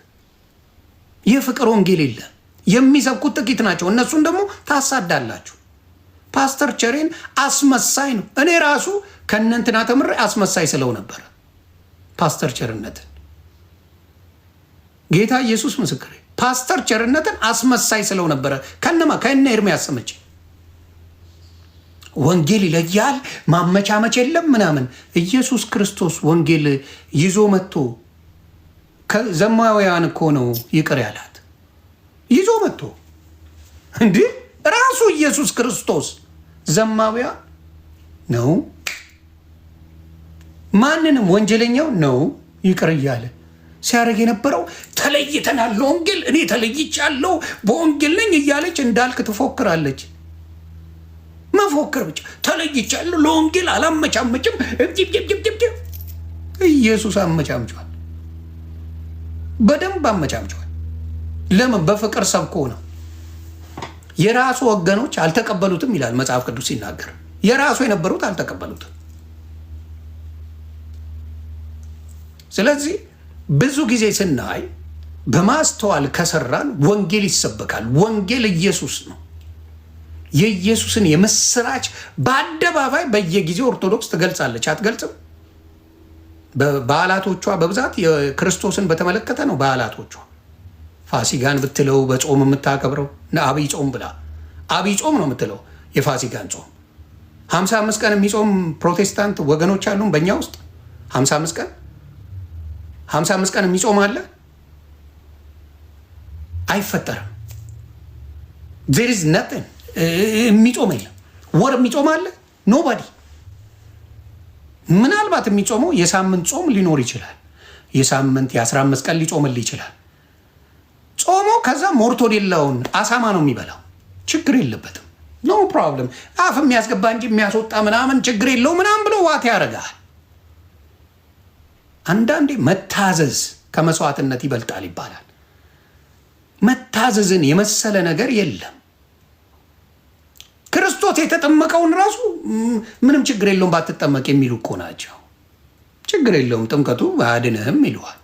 Speaker 1: የፍቅር ወንጌል የለም። የሚሰብኩት ጥቂት ናቸው። እነሱን ደግሞ ታሳዳላችሁ። ፓስተር ቸሬን አስመሳይ ነው። እኔ ራሱ ከእነንትና ተምሬ አስመሳይ ስለው ነበረ ፓስተር ቸርነትን። ጌታ ኢየሱስ ምስክሬ፣ ፓስተር ቸርነትን አስመሳይ ስለው ነበረ። ከነ ኤርምያስ ሰምቼ ወንጌል ይለያል፣ ማመቻመች የለም ምናምን። ኢየሱስ ክርስቶስ ወንጌል ይዞ መጥቶ ዘማውያን እኮ ነው ይቅር ያላት። ይዞ መጥቶ እንዲህ ራሱ ኢየሱስ ክርስቶስ ዘማውያን ነው፣ ማንንም ወንጀለኛው ነው ይቅር እያለ ሲያደርግ የነበረው ተለይተናል፣ ለወንጌል እኔ ተለይቻለሁ፣ በወንጌል ነኝ እያለች እንዳልክ ትፎክራለች። መፎክር ብቻ። ተለይቻለሁ፣ ለወንጌል አላመቻመችም። ኢየሱስ አመቻምቿል፣ በደንብ አመቻምቿል። ለምን? በፍቅር ሰብኮ ነው። የራሱ ወገኖች አልተቀበሉትም ይላል መጽሐፍ ቅዱስ ሲናገር። የራሱ የነበሩት አልተቀበሉትም። ስለዚህ ብዙ ጊዜ ስናይ በማስተዋል ከሰራን ወንጌል ይሰበካል። ወንጌል ኢየሱስ ነው። የኢየሱስን የምስራች በአደባባይ በየጊዜው ኦርቶዶክስ ትገልጻለች። አትገልጽም? በዓላቶቿ በብዛት የክርስቶስን በተመለከተ ነው። በዓላቶቿ ፋሲጋን ብትለው በጾም የምታከብረው አብይ ጾም ብላ አብይ ጾም ነው የምትለው የፋሲጋን ጾም። 55 ቀን የሚጾም ፕሮቴስታንት ወገኖች አሉን በእኛ ውስጥ 55 ቀን የሚጾም አለ? አይፈጠርም። ዜር ኢዝ ነቲንግ። የሚጾም የለም። ወር የሚጾም አለ? ኖባዲ። ምናልባት የሚጾመው የሳምንት ጾም ሊኖር ይችላል። የሳምንት የ15 ቀን ሊጾምል ይችላል። ጾሞ ከዛ ሞርቶዴላውን አሳማ ነው የሚበላው። ችግር የለበትም። ኖ ፕሮብለም። አፍ የሚያስገባ እንጂ የሚያስወጣ ምናምን ችግር የለው ምናምን ብሎ ዋት ያደርጋል። አንዳንዴ መታዘዝ ከመስዋዕትነት ይበልጣል ይባላል። መታዘዝን የመሰለ ነገር የለም። ክርስቶስ የተጠመቀውን ራሱ ምንም ችግር የለውም ባትጠመቅ የሚሉ እኮ ናቸው። ችግር የለውም ጥምቀቱ አያድንህም ይለዋል።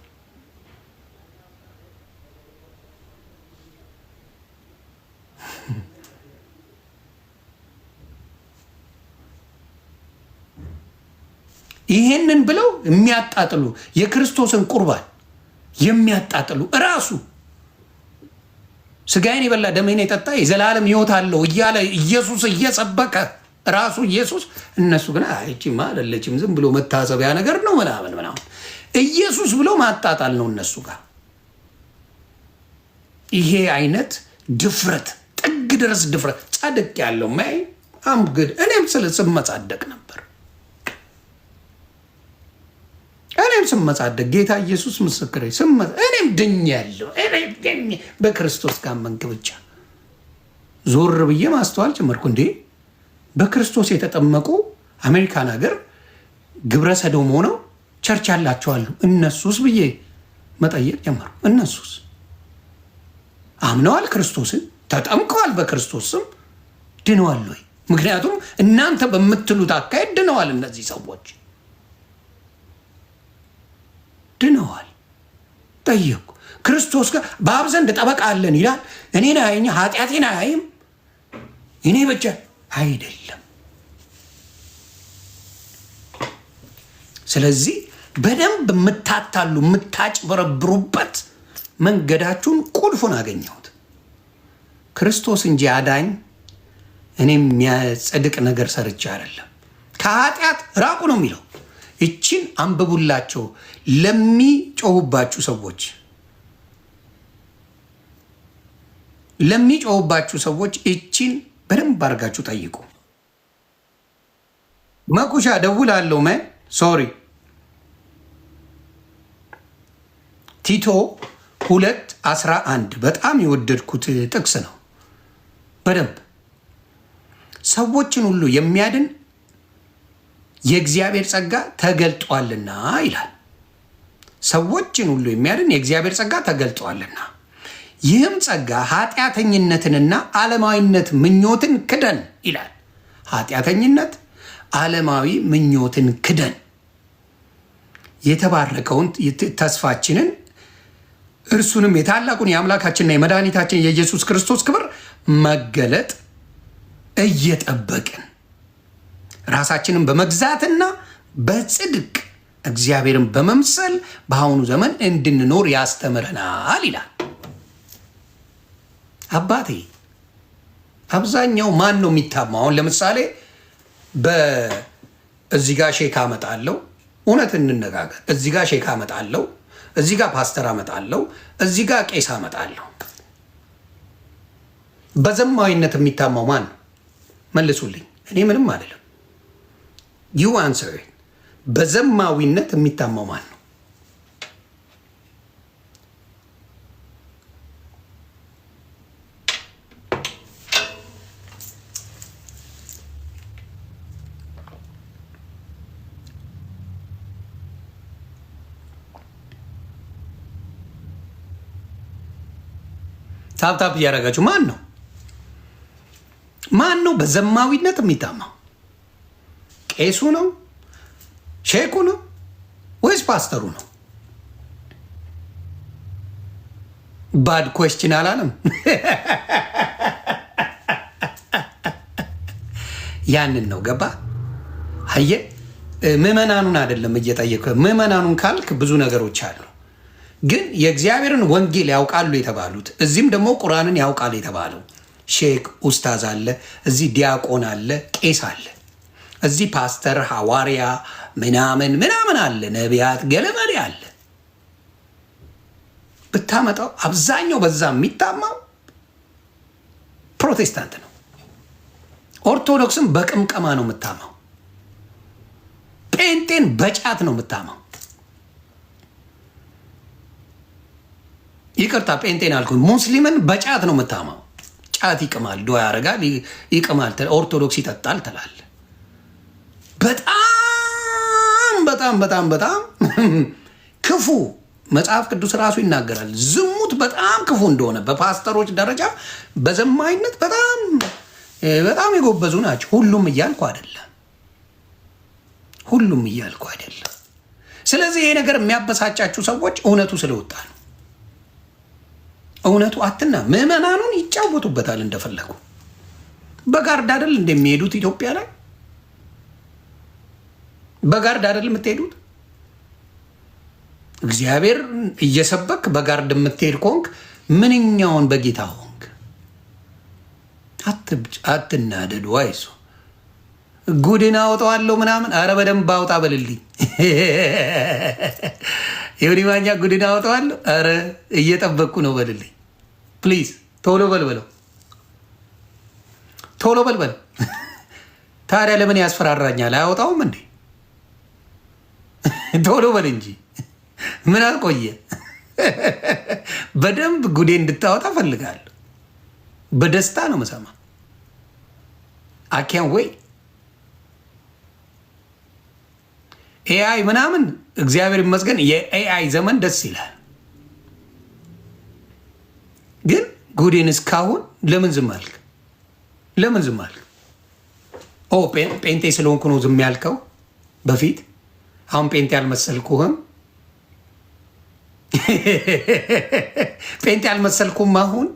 Speaker 1: ይሄንን ብለው የሚያጣጥሉ የክርስቶስን ቁርባን የሚያጣጥሉ እራሱ ስጋዬን የበላ ደሜን የጠጣ የዘላለም ሕይወት አለው እያለ ኢየሱስ እየሰበከ ራሱ ኢየሱስ፣ እነሱ ግን አይቺማ አይደለችም ዝም ብሎ መታሰቢያ ነገር ነው ምናምን ምናምን ኢየሱስ ብሎ ማጣጣል ነው እነሱ ጋር። ይሄ አይነት ድፍረት ጥግ ድረስ ድፍረት ጻድቅ ያለው ማይ አምግድ እኔም ስመጻደቅ ነበር። እኔም ስመጻደቅ ጌታ ኢየሱስ ምስክሬ እኔም ድኛለሁ። በክርስቶስ ካመንክ ብቻ ዞር ብዬ ማስተዋል ጀመርኩ። እንዴ በክርስቶስ የተጠመቁ አሜሪካን ሀገር ግብረ ሰዶም ሆነው ቸርች ያላቸዋሉ። እነሱስ ብዬ መጠየቅ ጀመርኩ። እነሱስ አምነዋል፣ ክርስቶስን ተጠምቀዋል፣ በክርስቶስ ስም ድነዋል ወይ? ምክንያቱም እናንተ በምትሉት አካሄድ ድነዋል። እነዚህ ሰዎች ድነዋል። ጠየቁ። ክርስቶስ ጋር በአብ ዘንድ ጠበቃ አለን ይላል። እኔን አያኝ ኃጢአቴን አያይም። እኔ ብቻ አይደለም። ስለዚህ በደንብ የምታታሉ የምታጭበረብሩበት መንገዳችሁን ቁልፉን አገኘሁት። ክርስቶስ እንጂ አዳኝ እኔም የሚያጸድቅ ነገር ሰርቼ አይደለም። ከኃጢአት ራቁ ነው የሚለው። እችን አንብቡላቸው ለሚጮሁባችሁ ሰዎች እችን በደንብ አድርጋችሁ ጠይቁ። መኩሻ ደውላለሁ። ሶሪ ቲቶ 2:11 በጣም የወደድኩት ጥቅስ ነው። በደንብ ሰዎችን ሁሉ የሚያድን የእግዚአብሔር ጸጋ ተገልጧልና ይላል። ሰዎችን ሁሉ የሚያድን የእግዚአብሔር ጸጋ ተገልጧልና ይህም ጸጋ ኃጢአተኝነትንና ዓለማዊነት ምኞትን ክደን ይላል። ኃጢአተኝነት፣ ዓለማዊ ምኞትን ክደን የተባረከውን ተስፋችንን እርሱንም የታላቁን የአምላካችንና የመድኃኒታችን የኢየሱስ ክርስቶስ ክብር መገለጥ እየጠበቅን ራሳችንን በመግዛትና በጽድቅ እግዚአብሔርን በመምሰል በአሁኑ ዘመን እንድንኖር ያስተምረናል ይላል። አባቴ አብዛኛው ማን ነው የሚታማው? አሁን ለምሳሌ እዚህ ጋር ሼክ አመጣለሁ፣ እውነት እንነጋገር። እዚህ ጋር ሼክ አመጣለሁ፣ እዚህ ጋር ፓስተር አመጣለሁ፣ እዚህ ጋር ቄስ አመጣለሁ። በዘማዊነት የሚታማው ማን ነው? መልሱልኝ። እኔ ምንም አይደለም። ዩ አንሰር። በዘማዊነት የሚታማው ማን ነው? ታፕታፕ እያደረጋችሁ ማን ነው በዘማዊነት የሚታማው? ቄሱ ነው? ሼኩ ነው ወይስ ፓስተሩ ነው? ባድ ኮስችን አላለም። ያንን ነው ገባ። አየ ምዕመናኑን አይደለም እየጠየቀ ምዕመናኑን ካልክ ብዙ ነገሮች አሉ። ግን የእግዚአብሔርን ወንጌል ያውቃሉ የተባሉት እዚህም ደግሞ ቁርአንን ያውቃል የተባለው ሼክ ኡስታዝ አለ፣ እዚህ ዲያቆን አለ፣ ቄስ አለ፣ እዚህ ፓስተር ሐዋርያ ምናምን አለ፣ ነቢያት ገለመሌ አለ። ብታመጣው አብዛኛው በዛ የሚታማው ፕሮቴስታንት ነው። ኦርቶዶክስም በቅምቀማ ነው የምታማው። ጴንጤን በጫት ነው የምታማው። ይቅርታ ጴንጤን አልኩኝ። ሙስሊምን በጫት ነው የምታማው። ጫት ይቅማል፣ ዱዓ ያደርጋል፣ ይቅማል፣ ኦርቶዶክስ ይጠጣል ትላል። በጣም ክፉ መጽሐፍ ቅዱስ ራሱ ይናገራል። ዝሙት በጣም ክፉ እንደሆነ በፓስተሮች ደረጃ በዘማይነት በጣም የጎበዙ ናቸው። ሁሉም እያልኩ አይደለም። ስለዚህ ይሄ ነገር የሚያበሳጫችሁ ሰዎች እውነቱ ስለወጣ ነው። እውነቱ ምዕመናኑን ይጫወቱበታል እንደፈለጉ። በጋርድ አይደል እንደሚሄዱት ኢትዮጵያ ላይ በጋርድ አይደል የምትሄዱት? እግዚአብሔር እየሰበክ በጋርድ የምትሄድ ኮንክ ምንኛውን በጌታ ሆንክ። አትናደዱ። አይዞ ጉድን አወጣዋለሁ ምናምን። አረ በደንብ አውጣ በልልኝ። ዮኒ ማኛ ጉድን አወጣዋለሁ። አረ እየጠበቅኩ ነው በልልኝ ፕሊዝ። ቶሎ በልበለው፣ ቶሎ በልበል። ታዲያ ለምን ያስፈራራኛል? አያወጣውም እንዴ? ቶሎ በል እንጂ ምን አልቆየ? በደንብ ጉዴ እንድታወጣ ፈልጋለሁ። በደስታ ነው መሰማ። አኪያን ወይ ኤአይ ምናምን እግዚአብሔር ይመስገን የኤአይ ዘመን ደስ ይላል። ግን ጉዴን እስካሁን ለምን ዝም አልክ? ጴንጤ ስለሆንኩ ነው ዝም ያልከው በፊት። አሁን ጴንጤ አልመሰልኩህም። ጴንጤ አልመሰልኩም። አሁን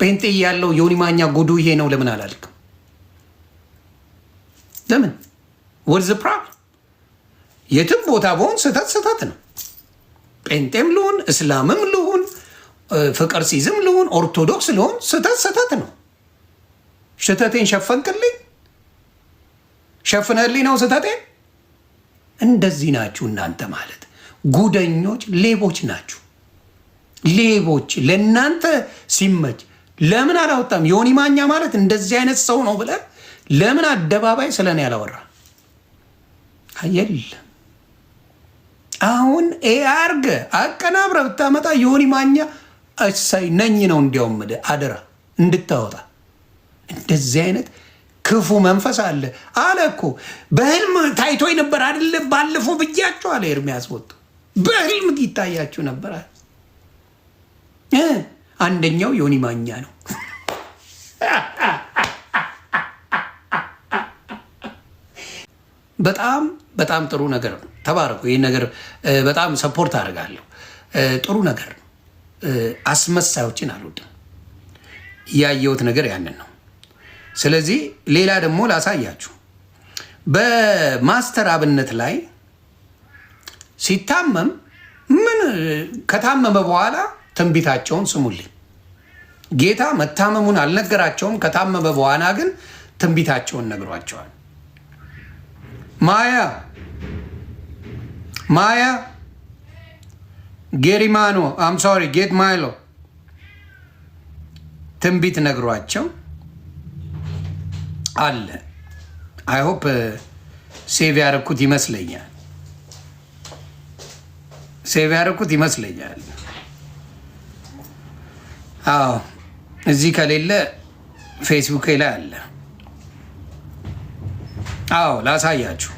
Speaker 1: ጴንጤ ያለው ዮኒ ማኛ ጉዱ ይሄ ነው ለምን አላልክም? ለምን ወርዝ ፕራብ የትም ቦታ በሆን ስህተት ነው። ጴንጤም ልሁን እስላምም ልሁን ፍቅር ሲዝም ልሁን ኦርቶዶክስ ልሁን ስህተት ነው። ስህተቴን ሸፍነህልኝ ነው ስህተቴን። እንደዚህ ናችሁ እናንተ ማለት ጉደኞች፣ ሌቦች ናችሁ። ሌቦች ለእናንተ ሲመች ለምን አላወጣም? ዮኒ ማኛ ማለት እንደዚህ አይነት ሰው ነው ብለህ ለምን አደባባይ ስለኔ ያላወራ? የለም አሁን አርገ አቀናብረ ብታመጣ ዮኒ ማኛ እሳይ ነኝ ነው እንዲያውም አደራ እንድታወጣ። እንደዚህ አይነት ክፉ መንፈስ አለ እኮ። በህልም ታይቶኝ ነበር አይደለ? ባለፈው ብያቸው አለ ኤርሚያስ ወጥቶ በህልም ይታያችሁ ነበር። አንደኛው ዮኒ ማኛ ነው። በጣም ጥሩ ነገር ነው። ተባረኩ። ይህን ነገር በጣም ሰፖርት አድርጋለሁ። ጥሩ ነገር ነው። አስመሳዮችን አልወድም። ያየሁት ነገር ያንን ነው። ስለዚህ ሌላ ደግሞ ላሳያችሁ። በማስተር አብነት ላይ ሲታመም ከታመመ በኋላ ትንቢታቸውን ስሙልኝ። ጌታ መታመሙን አልነገራቸውም። ከታመመ በኋላ ግን ትንቢታቸውን ነግሯቸዋል። ማያ ጌሪማኖ አምሶሪ ጌት ማይሎ ትንቢት ነግሯቸው አለ። አይ ሆፕ ሴቭ ያደረኩት ይመስለኛል። አዎ እዚህ ከሌለ ፌስቡክ ላይ አለ። አዎ ላሳያችሁ።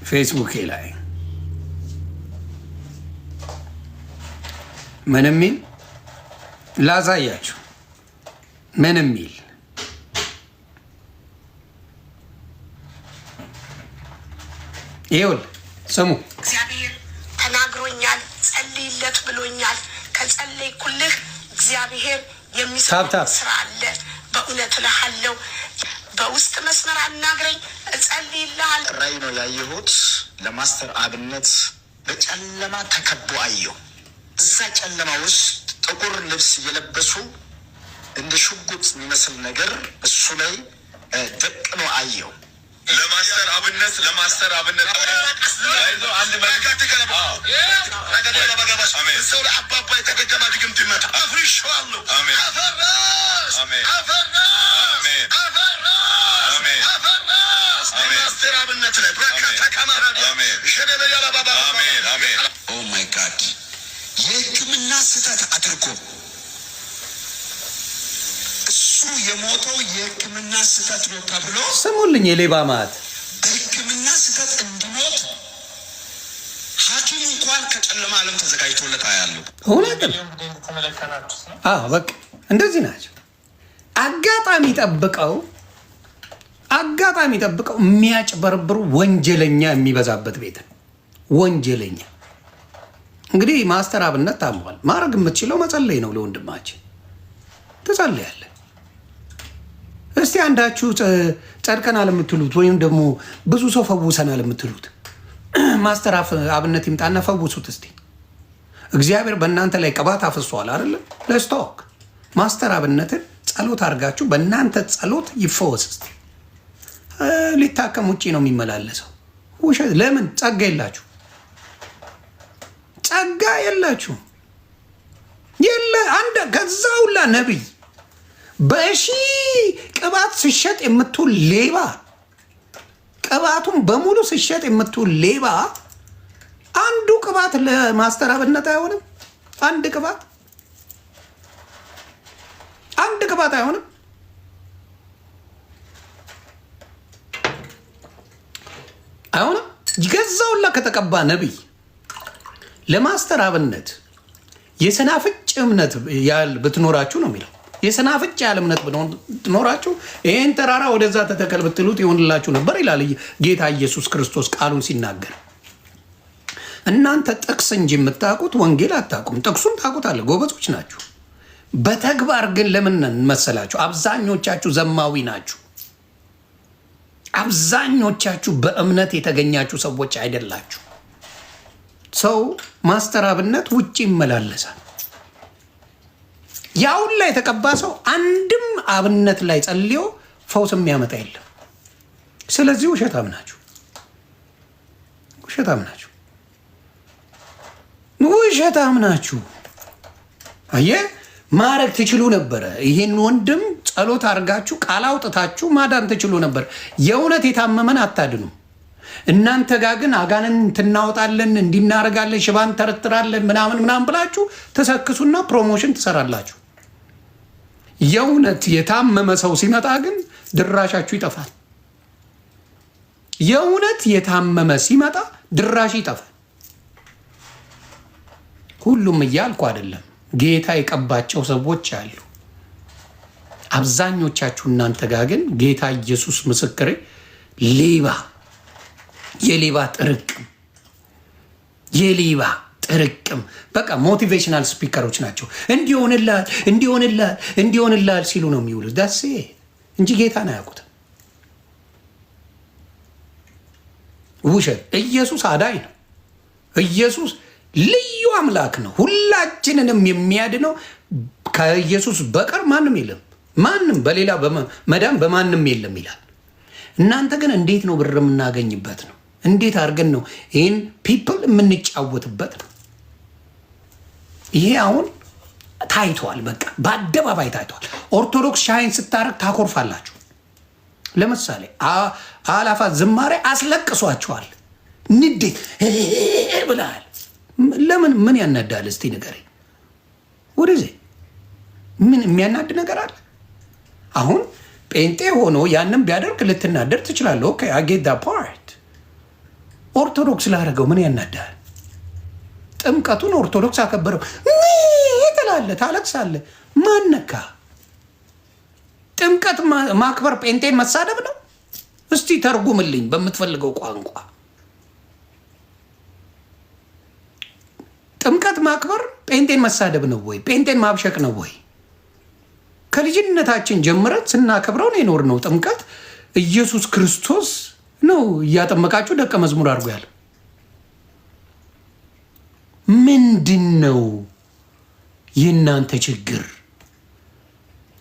Speaker 1: ፌስቡክ ላይ ምን የሚል ላሳያችሁ። ምን የሚል ይኸውልህ ስሙ።
Speaker 4: እግዚአብሔር ተናግሮኛል፣ ጸልይለት ብሎኛል። ከጸለይኩልህ እግዚአብሔር የሚሰራ ስራ አለ። በእውነት እልሃለሁ፣ በውስጥ መስመር አናግረኝ፣ እጸልይልሃል።
Speaker 5: ራእይ ነው ያየሁት። ለማስተር አብነት በጨለማ ተከቦ አየሁ። እዛ ጨለማ ውስጥ ጥቁር ልብስ የለበሱ እንደ ሽጉጥ የሚመስል ነገር እሱ ላይ ደቅኖ አየሁ።
Speaker 2: ለማስተር አብነት
Speaker 5: ኦ ማይ ጋድ! የሕክምና ስህተት አድርጎ እሱ የሞተው የሕክምና ስህተት ነው ተብሎ
Speaker 1: ስሙልኝ፣ የሌባ ማት
Speaker 5: በሕክምና ስህተት እንዲሞት ሐኪም እንኳን ከጨለማ ዓለም ተዘጋጅቶለት አያለሁ።
Speaker 1: እውነትም በቃ እንደዚህ ናቸው። አጋጣሚ ጠብቀው የሚያጭበረብሩ ወንጀለኛ የሚበዛበት ቤት ነው። ወንጀለኛ እንግዲህ ማስተር አብነት ታሟል። ማድረግ የምትችለው መጸለይ ነው። ለወንድማችን ትጸልያለህ። እስቲ አንዳችሁ ጸድቀናል የምትሉት ወይም ደግሞ ብዙ ሰው ፈውሰናል የምትሉት ማስተር አብነት ይምጣና ፈውሱት እስቲ። እግዚአብሔር በእናንተ ላይ ቅባት አፍሷል አይደለም? ለስቶክ ማስተር አብነትን ጸሎት አድርጋችሁ በእናንተ ጸሎት ይፈወስ እስቲ። ሊታከም ውጭ ነው የሚመላለሰው። ውሸት። ለምን? ጸጋ የላችሁ። ጸጋ የላችሁ የለ አንድ ከዛ ሁላ ነቢይ በሺ ቅባት ስሸጥ የምትውል ሌባ፣ ቅባቱን በሙሉ ስሸጥ የምትውል ሌባ፣ አንዱ ቅባት ለማስተር አብነት አይሆንም? አንድ ቅባት አይሆንም? አይሆንም? ይገዛውላ ከተቀባ ነቢይ ለማስተር አብነት የሰናፍጭ እምነት ያህል ብትኖራችሁ ነው የሚለው። የሰናፍጭ ያህል እምነት ብትኖራችሁ ይህን ተራራ ወደዛ ተተከል ብትሉት ይሆንላችሁ ነበር ይላል ጌታ ኢየሱስ ክርስቶስ ቃሉን ሲናገር። እናንተ ጥቅስ እንጂ የምታውቁት ወንጌል አታውቁም። ጥቅሱን ታውቁታለ፣ ጎበዞች ናችሁ። በተግባር ግን ለምን መሰላችሁ? አብዛኞቻችሁ ዘማዊ ናችሁ። አብዛኞቻችሁ በእምነት የተገኛችሁ ሰዎች አይደላችሁ። ሰው ማስተር አብነት ውጭ ይመላለሳል። ያውን ላይ የተቀባ ሰው አንድም አብነት ላይ ጸልዮ ፈውስ የሚያመጣ የለም። ስለዚህ ውሸታም ናችሁ። አየህ፣ ማረግ ትችሉ ነበረ። ይህን ወንድም ጸሎት አድርጋችሁ ቃል አውጥታችሁ ማዳን ትችሉ ነበር። የእውነት የታመመን አታድኑም። እናንተ ጋር ግን አጋንንት እናወጣለን፣ እንዲናረጋለን፣ ሽባን ተረትራለን ምናምን ብላችሁ ተሰክሱና ፕሮሞሽን ትሰራላችሁ። የእውነት የታመመ ሰው ሲመጣ ግን ድራሻችሁ ይጠፋል። የእውነት የታመመ ሲመጣ ድራሽ ይጠፋል። ሁሉም እያልኩ አይደለም፣ ጌታ የቀባቸው ሰዎች አሉ። አብዛኞቻችሁ እናንተ ጋር ግን ጌታ ኢየሱስ ምስክሬ የሌባ ጥርቅም በቃ ሞቲቬሽናል ስፒከሮች ናቸው። እንዲሆንላል ሲሉ ነው የሚውሉት። ዳሴ እንጂ ጌታን አያውቁትም። ውሸት። ኢየሱስ አዳኝ ነው። ኢየሱስ ልዩ አምላክ ነው። ሁላችንንም የሚያድነው ከኢየሱስ በቀር ማንም የለም። ማንም በሌላ መዳን በማንም የለም ይላል። እናንተ ግን እንዴት ነው ብር የምናገኝበት ነው? እንዴት አድርገን ነው ይህን ፒፕል የምንጫወትበት ነው? ይሄ አሁን ታይቷል። በቃ በአደባባይ ታይቷል። ኦርቶዶክስ ሻይን ስታረግ ታኮርፋላችሁ። ለምሳሌ አላፋት ዝማሬ አስለቅሷቸዋል። ንዴት ብለሃል። ለምን? ምን ያናዳል? እስቲ ንገረኝ። ወደዚህ ምን የሚያናድ ነገር አለ? አሁን ጴንጤ ሆኖ ያንን ቢያደርግ ልትናደር ትችላለህ። ኦኬ አጌት ዳ ፓርት። ኦርቶዶክስ ላደረገው ምን ያናዳል? ጥምቀቱን ኦርቶዶክስ አከበረው ትላለህ፣ ታለቅሳለህ። ማነካ? ጥምቀት ማክበር ጴንጤን መሳደብ ነው? እስቲ ተርጉምልኝ በምትፈልገው ቋንቋ። ጥምቀት ማክበር ጴንጤን መሳደብ ነው ወይ? ጴንጤን ማብሸቅ ነው ወይ? ከልጅነታችን ጀምረን ስናከብረው ነው የኖርነው። ጥምቀት ኢየሱስ ክርስቶስ ነው እያጠመቃችሁ ደቀ መዝሙር አድርጎ ያለ። ምንድን ነው የእናንተ ችግር?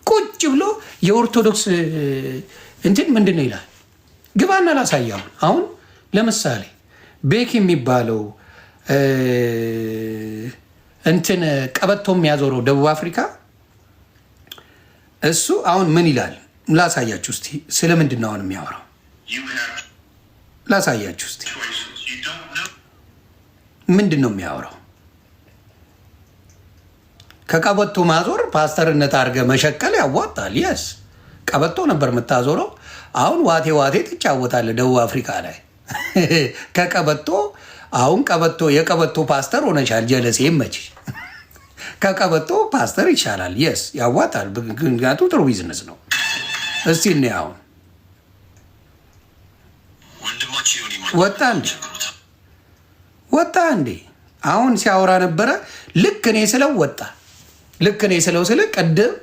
Speaker 1: ቁጭ ብሎ የኦርቶዶክስ እንትን ምንድን ነው ይላል። ግባና ላሳያው። አሁን ለምሳሌ ቤክ የሚባለው እንትን ቀበቶ የሚያዞረው ደቡብ አፍሪካ፣ እሱ አሁን ምን ይላል ላሳያችሁ እስቲ። ስለምንድን ነው አሁን የሚያወራው? ላሳያችሁ እስቲ ምንድን ነው የሚያወራው? ከቀበቶ ማዞር ፓስተርነት አድርገ መሸቀል ያዋጣል። የስ ቀበቶ ነበር የምታዞረው። አሁን ዋቴ ዋቴ ትጫወታለህ ደቡብ አፍሪካ ላይ ከቀበቶ አሁን ቀበቶ የቀበቶ ፓስተር ሆነሻል። ጀለሴ መች ከቀበቶ ፓስተር ይሻላል። የስ ያዋጣል። ምክንያቱ ጥሩ ቢዝነስ ነው። እስቲ እኔ አሁን ወጣ እንዴ አሁን ሲያወራ ነበረ። ልክ እኔ ስለው ወጣ። ልክ እኔ ስለው ስለ ቀደም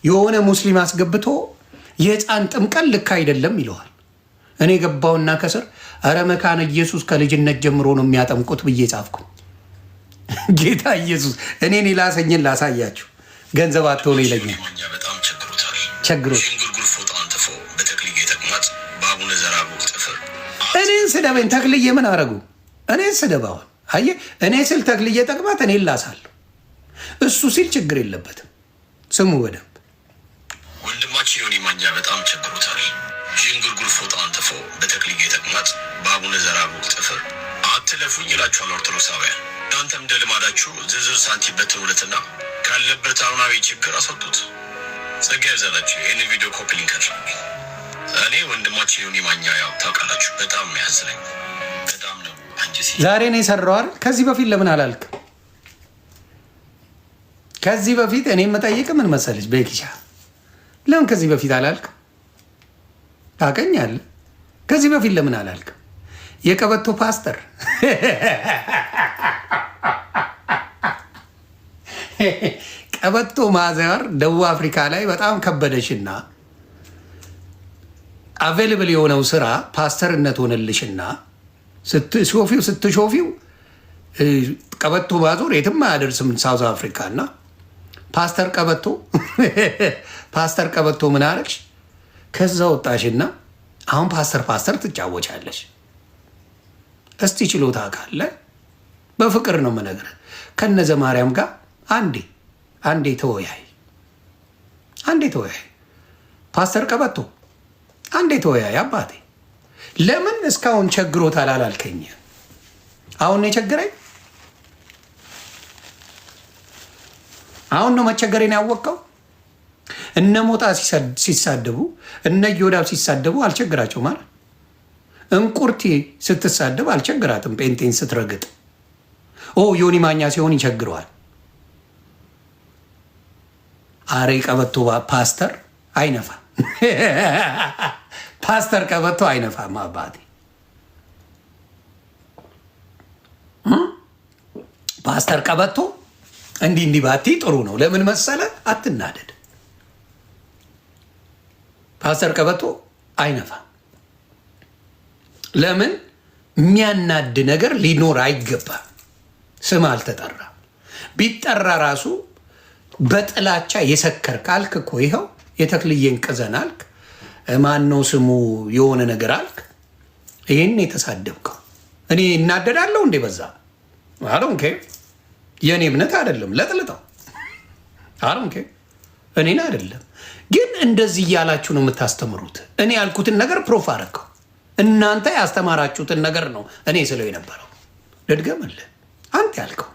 Speaker 1: የሆነ ሙስሊም አስገብቶ የህፃን ጥምቀት ልክ አይደለም ይለዋል። እኔ ገባውና ከስር አረ መካነ ኢየሱስ ከልጅነት ጀምሮ ነው የሚያጠምቁት ብዬ ጻፍኩኝ። ጌታ ኢየሱስ እኔን ላሰኝን ላሳያችሁ። ገንዘብ አትሆኑ ይለኛል። ቸግሮት እኔን ስደበኝ። ተክልዬ ምን አረጉ? እኔን ስደባውን አየህ። እኔ ስል ተክልዬ ጠቅማት እኔን ላሳለሁ። እሱ ሲል ችግር የለበትም። ስሙ በደንብ
Speaker 2: ወንድማችን ዮኒ ማኛ በጣም ቸግሮታል። ዥንጉርጉር ፎጣ አንጥፎ በተክልዬ ተቅማጥ በአቡነ ዘራቡቅ ጥፍር አትለፉኝ ይላችኋል ኦርቶዶክሳውያን። እናንተም እንደ ልማዳችሁ ዝርዝር ሳንቲም በትኑለትና ካለበት አሁናዊ ችግር አስወጡት። ጸጋ ያብዛላችሁ። ይህን ቪዲዮ ኮፒ ሊንክ አድርጉ። እኔ ወንድማችን ዮኒ ማኛ ያው ታውቃላችሁ በጣም የሚያዝነኝ በጣም ነው።
Speaker 1: ዛሬ ነው የሰራው አይደል? ከዚህ በፊት ለምን አላልክም? ከዚህ በፊት እኔ የምጠይቅ ምን መሰለች በኪሻ ለምን ከዚህ በፊት አላልክም? ታውቀኛለህ። ከዚህ በፊት ለምን አላልክም? የቀበቶ ፓስተር ቀበቶ ማዘር ደቡብ አፍሪካ ላይ በጣም ከበደሽና አቬልብል የሆነው ስራ ፓስተርነት ሆነልሽና ስትሾፊው ቀበቶ ማዞር የትም አያደርስም ሳውዝ አፍሪካ እና ፓስተር ቀበቶ ምን አረግሽ? ከዛ ወጣሽና አሁን ፓስተር ትጫወቻለሽ። እስቲ ችሎታ ካለ በፍቅር ነው የምነግርህ። ከነዘ ማርያም ጋር አንዴ ተወያይ። ፓስተር ቀበቶ አንዴ ተወያይ። አባቴ ለምን እስካሁን ቸግሮታል አላልከኝ? አሁን የቸገረኝ አሁን ነው መቸገሬን ያወቀው። እነ ሞጣ ሲሳደቡ እነ ዮዳብ ሲሳደቡ አልቸግራቸው ማለት እንቁርቲ ስትሳደብ አልቸግራትም። ጴንጤን ስትረግጥ ዮኒ ማኛ ሲሆን ይቸግረዋል። አሬ ቀበቶ ፓስተር አይነፋ ፓስተር ቀበቶ አይነፋም። አባቴ ፓስተር ቀበቶ እንዲህ ባቲ ጥሩ ነው። ለምን መሰለ? አትናደድ። ፓስተር ቀበቶ አይነፋም። ለምን? የሚያናድ ነገር ሊኖር አይገባም። ስም አልተጠራ ቢጠራ ራሱ በጥላቻ የሰከርክ አልክ እኮ ይኸው የተክልዬን ቅዘን አልክ፣ ማነው ስሙ የሆነ ነገር አልክ። ይህን የተሳደብከው እኔ እናደዳለሁ እንዴ? በዛ አሮንኬ የእኔ እምነት አይደለም። ለጥልጠው አሮንኬ እኔን አይደለም። ግን እንደዚህ እያላችሁ ነው የምታስተምሩት። እኔ ያልኩትን ነገር ፕሮፍ አረከው። እናንተ ያስተማራችሁትን ነገር ነው እኔ ስለው የነበረው። ልድገምልህ። አንተ ያልከው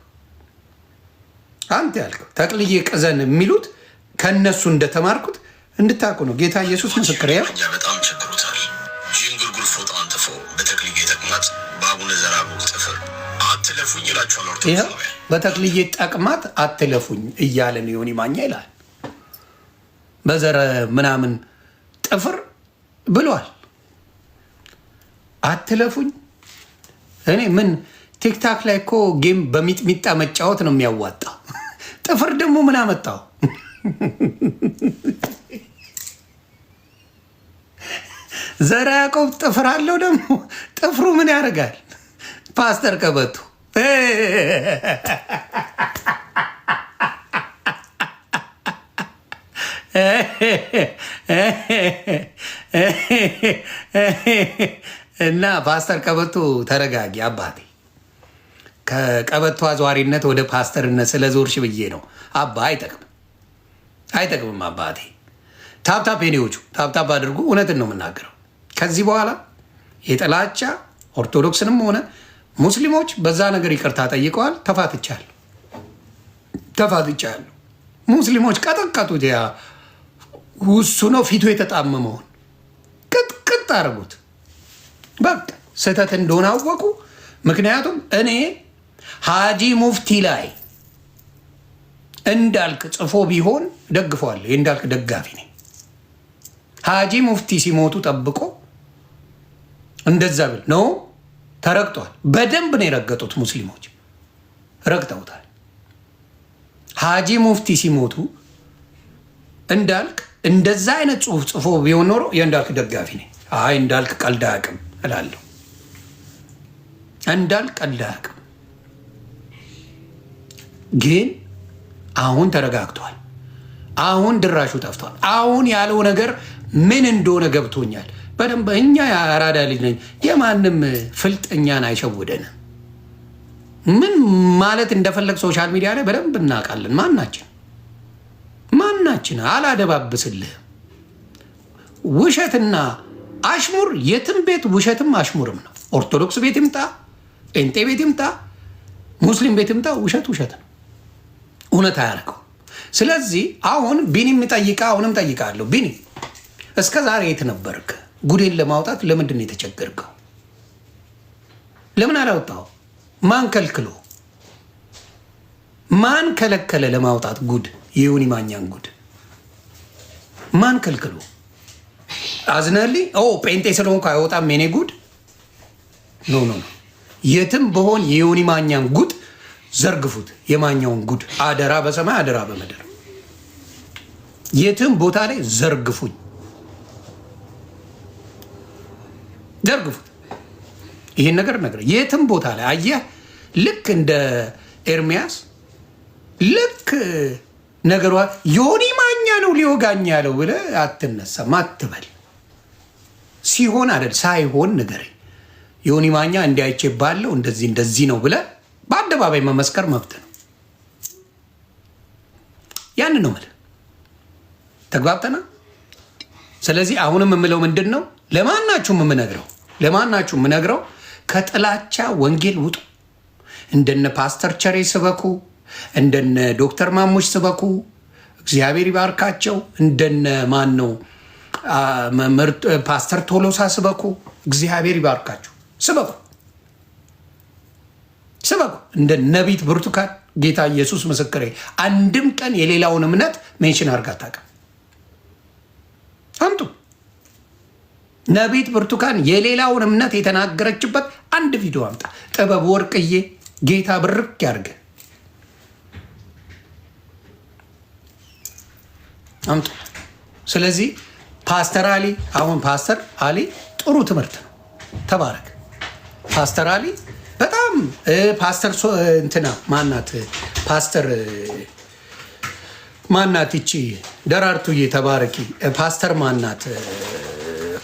Speaker 1: ተክልዬ ቅዘን የሚሉት ከእነሱ እንደተማርኩት እንድታውቁ ነው። ጌታ ኢየሱስ ምስክር ያ
Speaker 2: በጣም ቸግሮታል። ዥንጉርጉር ፎጣ አንጥፎ በተክልዬ ተቅማጥ በአቡነ ዘራቡቅ ጥፍር አትለፉኝ ይላችኋል ኦርቶዶክሳውያን።
Speaker 1: በተክልዬ ጠቅማት አትለፉኝ እያለን ዮኒ ማኛ ይላል። በዘረ ምናምን ጥፍር ብሏል። አትለፉኝ። እኔ ምን ቲክታክ ላይ እኮ ጌም በሚጥሚጣ መጫወት ነው የሚያዋጣው። ጥፍር ደግሞ ምን አመጣው? ዘራ ያዕቆብ ጥፍር አለው። ደግሞ ጥፍሩ ምን ያደርጋል? ፓስተር ቀበቶ እና ፓስተር ቀበቶ ተረጋጊ አባቴ። ከቀበቶ አዘዋሪነት ወደ ፓስተርነት ስለ ዞርሽ ብዬ ነው አባ። አይጠቅምም አባቴ። ታፕታፕ ኔዎቹ ታፕታፕ አድርጉ። እውነትን ነው የምናገረው። ከዚህ በኋላ የጥላቻ ኦርቶዶክስንም ሆነ ሙስሊሞች በዛ ነገር ይቅርታ ጠይቀዋል። ተፋትቻለሁ። ሙስሊሞች ቀጠቀጡት። ያ ውሱ ነው ፊቱ የተጣመመውን ቅጥቅጥ አድርጉት። በቃ ስህተት እንደሆነ አወቁ። ምክንያቱም እኔ ሀጂ ሙፍቲ ላይ እንዳልክ ጽፎ ቢሆን ደግፈዋለሁ። የእንዳልክ ደጋፊ ነኝ። ሀጂ ሙፍቲ ሲሞቱ ጠብቆ እንደዛ ብል ነው። ተረግጧል። በደንብ ነው የረገጡት። ሙስሊሞች ረግጠውታል። ሀጂ ሙፍቲ ሲሞቱ እንዳልክ እንደዛ አይነት ጽሁፍ ጽፎ ቢሆን ኖሮ የእንዳልክ ደጋፊ ነኝ። አይ እንዳልክ ቀልድ አያውቅም እላለሁ። እንዳልክ ቀልድ አያውቅም። ግን አሁን ተረጋግቷል። አሁን ድራሹ ጠፍቷል። አሁን ያለው ነገር ምን እንደሆነ ገብቶኛል በደንብ። እኛ የአራዳ ልጅ ነኝ። የማንም ፍልጠኛን አይሸውደንም። ምን ማለት እንደፈለግ ሶሻል ሚዲያ ላይ በደንብ እናውቃለን። ማናችን አላደባብስልህም። ውሸትና አሽሙር የትም ቤት ውሸትም አሽሙርም ነው። ኦርቶዶክስ ቤት ይምጣ፣ ጴንጤ ቤት ይምጣ፣ ሙስሊም ቤት ይምጣ፣ ውሸት ነው። እውነት አያደርገው። ስለዚህ አሁን ቢኒ የሚጠይቃ አሁንም ጠይቃለሁ። ቢኒ እስከ ዛሬ የት ነበርክ? ጉዴን ለማውጣት ለምንድን ነው የተቸገርከው? ለምን አላወጣው? ማን ከልክሎ? ማን ከለከለ ለማውጣት ጉድ? የዮኒ ማኛን ጉድ ማን ከልክሎ? አዝነልኝ ጴንጤ ስለሆንኩ አይወጣም የኔ ጉድ? ኖ የትም በሆን የዮኒ ማኛን ጉድ ዘርግፉት። የማኛውን ጉድ አደራ በሰማይ አደራ በምድር የትም ቦታ ላይ ዘርግፉኝ፣ ዘርግፉት። ይህን ነገር የትም ቦታ ላይ አየህ። ልክ እንደ ኤርሚያስ ልክ ነገሯ ዮኒ ማኛ ነው ሊወጋኝ ያለው ብለህ አትነሳም፣ አትበል። ሲሆን አይደል ሳይሆን ንገረኝ። ዮኒ ማኛ እንዲያይቼ ባለው እንደዚህ ነው ብለህ በአደባባይ መመስከር መብት ነው። ያንን ነው የምልህ። ተግባብተና። ስለዚህ አሁንም የምለው ምንድን ነው? ለማናችሁም የምነግረው ከጥላቻ ወንጌል ውጡ። እንደነ ፓስተር ቸሬ ስበኩ፣ እንደነ ዶክተር ማሙሽ ስበኩ፣ እግዚአብሔር ይባርካቸው። እንደነ ማን ነው ፓስተር ቶሎሳ ስበኩ፣ እግዚአብሔር ይባርካቸው። ስበኩ። እንደ ነቢት ብርቱካን ጌታ ኢየሱስ ምስክሬ፣ አንድም ቀን የሌላውን እምነት ሜንሽን አድርጋ አታውቅም። አምጡ። ነቢት ብርቱካን የሌላውን እምነት የተናገረችበት አንድ ቪዲዮ አምጣ። ጥበብ ወርቅዬ ጌታ ብርክ ያርገ አምጡ። ስለዚህ ፓስተር አሊ አሁን ፓስተር አሊ ጥሩ ትምህርት ነው። ተባረክ ፓስተር አሊ በጣም ፓስተር እንትና ማናት ፓስተር ማናት ይቺ ደራርቱዬ ተባረኪ። ፓስተር ማናት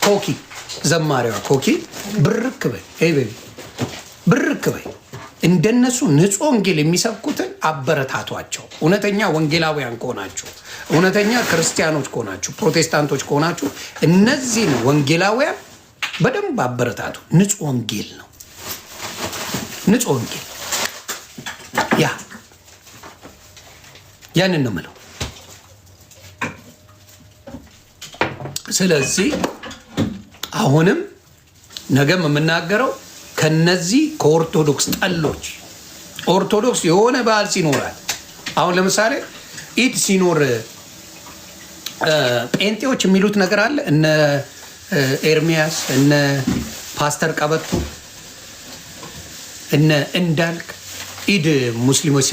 Speaker 1: ኮኪ ዘማሪዋ ኮኪ ብርክ በይ ብርክ በይ። እንደነሱ ንጹህ ወንጌል የሚሰብኩትን አበረታቷቸው። እውነተኛ ወንጌላውያን ከሆናችሁ፣ እውነተኛ ክርስቲያኖች ከሆናችሁ፣ ፕሮቴስታንቶች ከሆናችሁ እነዚህን ወንጌላውያን በደንብ አበረታቱ። ንጹህ ወንጌል ነው። ንጹህ ወንጌል ያንን ነው የምለው። ስለዚህ አሁንም ነገም የምናገረው ከነዚህ ከኦርቶዶክስ ጠሎች ኦርቶዶክስ የሆነ በዓል ሲኖራል። አሁን ለምሳሌ ኢድ ሲኖር ጴንጤዎች የሚሉት ነገር አለ። እነ ኤርሚያስ፣ እነ ፓስተር ቀበቶ፣ እነ እንዳልክ ኢድ ሙስሊሞች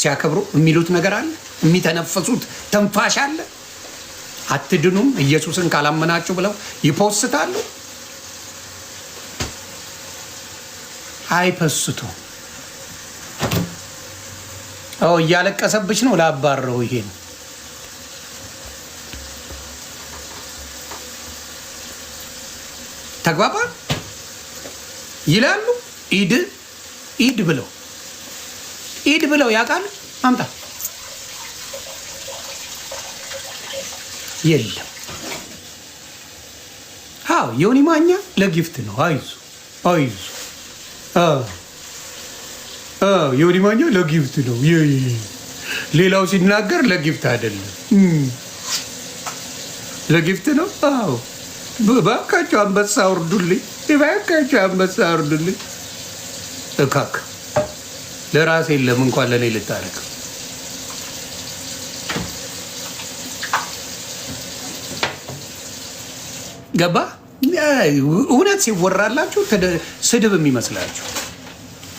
Speaker 1: ሲያከብሩ የሚሉት ነገር አለ። የሚተነፈሱት ትንፋሽ አለ። አትድኑም ኢየሱስን ካላመናችሁ ብለው ይፖስታሉ። አይፈስቱ። እያለቀሰብሽ ነው ላባረው። ይሄን ተግባባን ይላሉ። ኢድ ብለው ያውቃሉ። አምጣ የለም። ዮኒ ማኛ ለጊፍት ነው። አይዞ ዮኒ ማኛ ለጊፍት ነው። ሌላው ሲናገር ለጊፍት አይደለም፣ ለጊፍት ነው። እባካችሁ አንበሳ አውርዱልኝ፣ እባካችሁ አንበሳ አውርዱልኝ። እካክ ለራሴ የለም እንኳን ለእኔ ልታረግ። ገባ? እውነት ሲወራላችሁ ስድብ የሚመስላችሁ።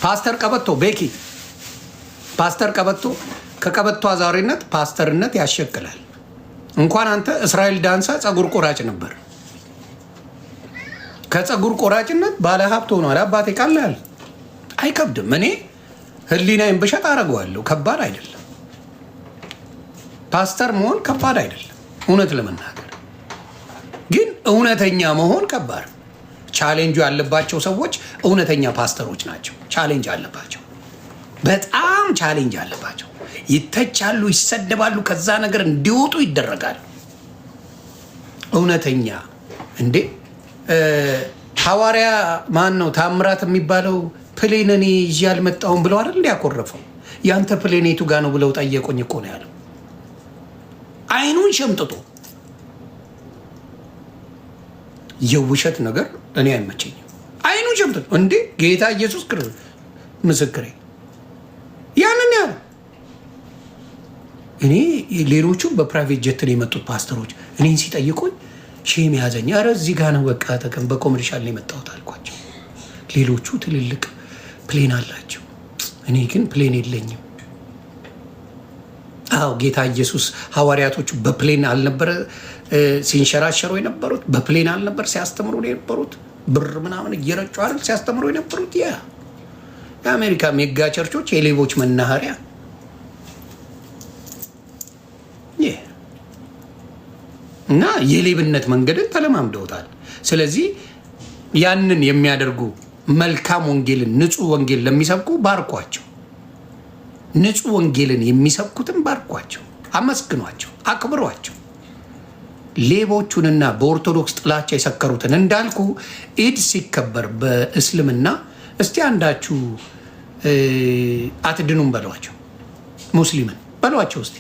Speaker 1: ፓስተር ቀበቶ ቤኪ፣ ፓስተር ቀበቶ ከቀበቶ አዛሪነት ፓስተርነት ያሸክላል። እንኳን አንተ እስራኤል ዳንሳ ጸጉር ቆራጭ ነበር። ከጸጉር ቆራጭነት ባለሀብት ሆኗል። አባቴ ቀላል አይከብድም። እኔ ህሊናዬን ብሸጥ አደርገዋለሁ። ከባድ አይደለም። ፓስተር መሆን ከባድ አይደለም። እውነት ለመናገር ግን እውነተኛ መሆን ከባድ። ቻሌንጁ ያለባቸው ሰዎች እውነተኛ ፓስተሮች ናቸው። ቻሌንጅ አለባቸው፣ በጣም ቻሌንጅ አለባቸው። ይተቻሉ፣ ይሰደባሉ፣ ከዛ ነገር እንዲወጡ ይደረጋሉ። እውነተኛ እንዴ ሐዋርያ ማን ነው? ታምራት የሚባለው ፕሌን እኔ ይዤ አልመጣሁም ብለው አይደል እንዲያኮረፈው። ያንተ ፕሌኔቱ ጋ ነው ብለው ጠየቁኝ እኮ ነው ያለው። አይኑን ሸምጥጦ የውሸት ነገር እኔ አይመቸኝም። አይኑን ሸምጥጦ እንዴ ጌታ ኢየሱስ ክርስቶስ ምስክሬ ያንን ያለ እኔ ሌሎቹ በፕራይቬት ጀት ነው የመጡት ፓስተሮች እኔን ሲጠይቁኝ ሼም ያዘኝ። ኧረ እዚህ ጋ ነው በቃ ተቀም በኮመርሻል ነው የመጣሁት አልኳቸው። ሌሎቹ ትልልቅ ፕሌን አላቸው፣ እኔ ግን ፕሌን የለኝም። አዎ ጌታ ኢየሱስ ሐዋርያቶቹ በፕሌን አልነበረ ሲንሸራሸሩ የነበሩት? በፕሌን አልነበር ሲያስተምሩ የነበሩት? ብር ምናምን እየረጩ አይደል ሲያስተምሩ የነበሩት? የአሜሪካ ሜጋ ቸርቾች የሌቦች መናኸሪያ እና የሌብነት መንገድን ተለማምደውታል። ስለዚህ ያንን የሚያደርጉ መልካም ወንጌልን ንጹህ ወንጌል ለሚሰብኩ ባርኳቸው። ንጹህ ወንጌልን የሚሰብኩትን ባርኳቸው፣ አመስግኗቸው፣ አክብሯቸው። ሌቦቹንና በኦርቶዶክስ ጥላቻ የሰከሩትን እንዳልኩ ኢድ ሲከበር በእስልምና እስቲ አንዳችሁ አትድኑም በሏቸው፣ ሙስሊምን በሏቸው። እስቲ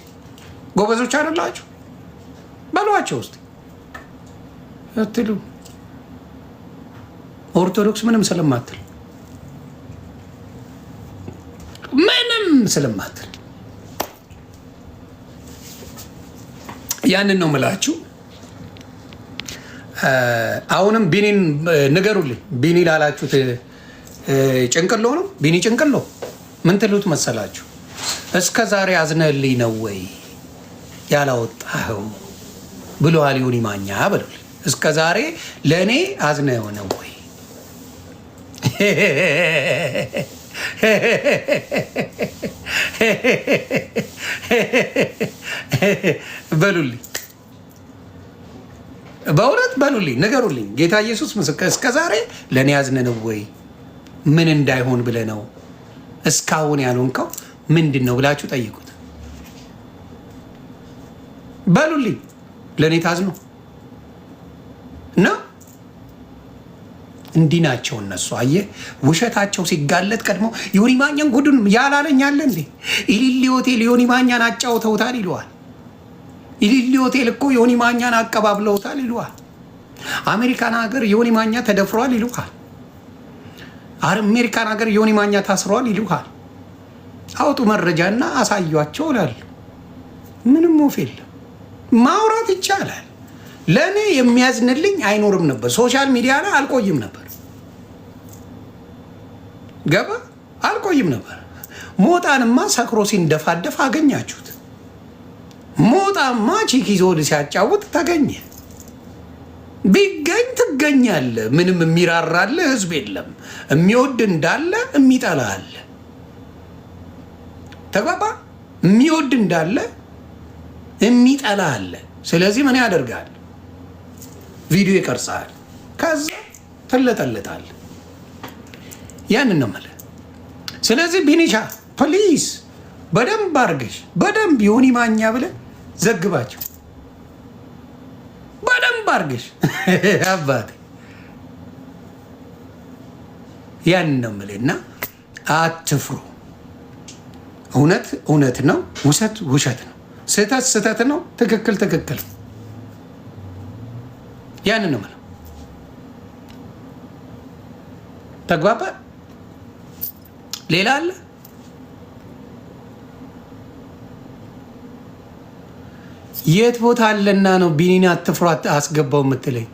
Speaker 1: ጎበዞች አይደላችሁ በሏቸው እስቲ አትሉ። ኦርቶዶክስ ምንም ስለማትል ያንን ነው ምላችሁ። አሁንም ቢኒን ንገሩልኝ። ቢኒ ላላችሁት ጭንቅሎ ነው። ቢኒ ጭንቅሎ ምን ትሉት መሰላችሁ? እስከ ዛሬ አዝነህልኝ ነው ወይ ያላወጣኸው ብሎሃል ዮኒ ማኛ በሉልኝ። እስከ ዛሬ ለእኔ አዝነህ ነው ወይ በሉልኝ። በእውነት በሉልኝ፣ ንገሩልኝ። ጌታ ኢየሱስ ምስክር፣ እስከ ዛሬ ለእኔ አዝነህ ነው ወይ? ምን እንዳይሆን ብለህ ነው እስካሁን ያልሆንከው ምንድን ነው ብላችሁ ጠይቁት። በሉልኝ። ለእኔ ታዝኖ እና እንዲህ ናቸው እነሱ። አየህ ውሸታቸው ሲጋለጥ ቀድሞ ዮኒ ማኛን ጉዱን ያላለኛለ እንዴ? ኢሊሊ ሆቴል ዮኒ ማኛን አጫውተውታል ይለዋል። ኢሊሊ ሆቴል እኮ ዮኒ ማኛን አቀባብለውታል ይለዋል። አሜሪካን ሀገር ዮኒ ማኛ ተደፍሯል ይሉሃል። አሜሪካን ሀገር ዮኒ ማኛ ታስሯል ይሉሃል። አውጡ መረጃና አሳዩአቸው እላለሁ። ምንም ወፍ የለም። ማውራት ይቻላል። ለእኔ የሚያዝንልኝ አይኖርም ነበር። ሶሻል ሚዲያ ላይ አልቆይም ነበር። ገባ አልቆይም ነበር። ሞጣንማ ሰክሮ ሲንደፋደፍ አገኛችሁት። ሞጣማ ቺክ ይዞ ሲያጫውት ተገኘ። ቢገኝ ትገኛለ። ምንም የሚራራለ ህዝብ የለም። የሚወድ እንዳለ የሚጠላ አለ። ተግባባ። የሚወድ እንዳለ የሚጠላ አለ። ስለዚህ ምን ያደርጋል? ቪዲዮ ይቀርጻል፣ ከዛ ትለጠለጣል። ያንን ነው ማለት። ስለዚህ ቢኒሻ ፕሊዝ በደንብ አርገሽ በደንብ ዮኒ ማኛ ብለህ ዘግባቸው። በደንብ አርገሽ አባቴ ያንን ነው ማለት እና አትፍሩ። እውነት እውነት ነው፣ ውሸት ውሸት ነው፣ ስህተት ስህተት ነው፣ ትክክል ትክክል ነው። ያንን ነው ማለት። ተግባባ። ሌላ አለ? የት ቦታ አለና ነው ቢኒን አትፍሩ አስገባው የምትለኝ?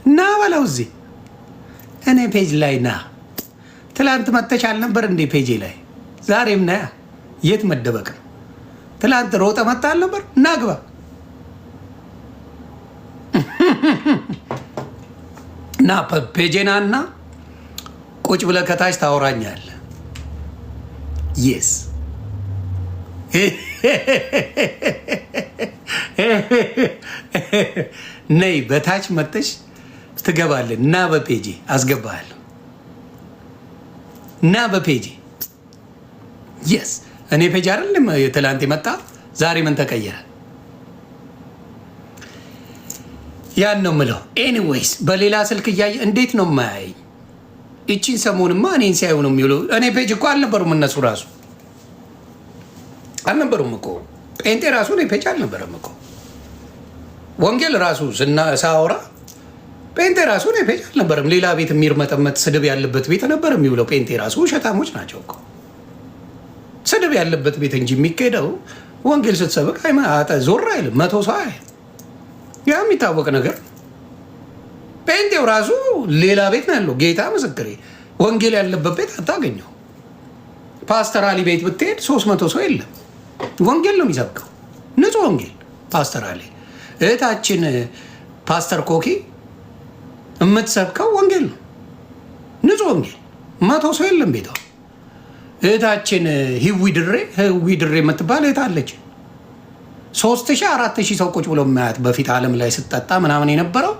Speaker 1: ና በለው እዚህ እኔ ፔጅ ላይ ና። ትላንት መተሽ አልነበር እንዴ ፔጄ ላይ? ዛሬም ና። የት መደበቅ ነው? ትላንት ሮጠ መጣ አልነበር? ናግባ እና ፔጄና እና ቁጭ ብለህ ከታች ታወራኛለህ። የስ ነይ በታች መተሽ ትገባለህ። እና በፔጄ አስገባሃለሁ። እና በፔጄ የስ እኔ ፔጅ አይደለም ትላንት የመጣ ዛሬ ምን ተቀየረ? ያን ነው የምለው። ኤኒዌይስ በሌላ ስልክ እያየ እንዴት ነው የማያየኝ? እቺን ሰሞንማ እኔን ሲያዩ ነው የሚውለው። እኔ ፔጅ እኮ አልነበሩም፣ እነሱ ራሱ አልነበሩም እኮ። ጴንጤ ራሱ እኔ ፔጅ አልነበረም እኮ። ወንጌል ራሱ ሳወራ ጴንጤ ራሱ እኔ ፔጅ አልነበረም። ሌላ ቤት የሚርመጠመጥ ስድብ ያለበት ቤት ነበር የሚውለው። ጴንጤ ራሱ ውሸታሞች ናቸው እኮ። ስድብ ያለበት ቤት እንጂ የሚካሄደው ወንጌል ስትሰብክ ዞር አይልም። 100 ሰው አይ ያ የሚታወቅ ነገር። ጴንጤው ራሱ ሌላ ቤት ነው ያለው። ጌታ ምስክሬ፣ ወንጌል ያለበት ቤት አታገኘው። ፓስተር አሊ ቤት ብትሄድ 300 ሰው የለም። ወንጌል ነው የሚሰብከው፣ ንጹህ ወንጌል። ፓስተር አሊ እህታችን ፓስተር ኮኪ የምትሰብከው ወንጌል ነው፣ ንጹህ ወንጌል። 100 ሰው የለም ቤቷ። እህታችን ህዊ ድሬ የምትባል እህት አለች። 3000 4000 ሰው ቁጭ ብሎ የማያት በፊት ዓለም ላይ ስጠጣ ምናምን የነበረው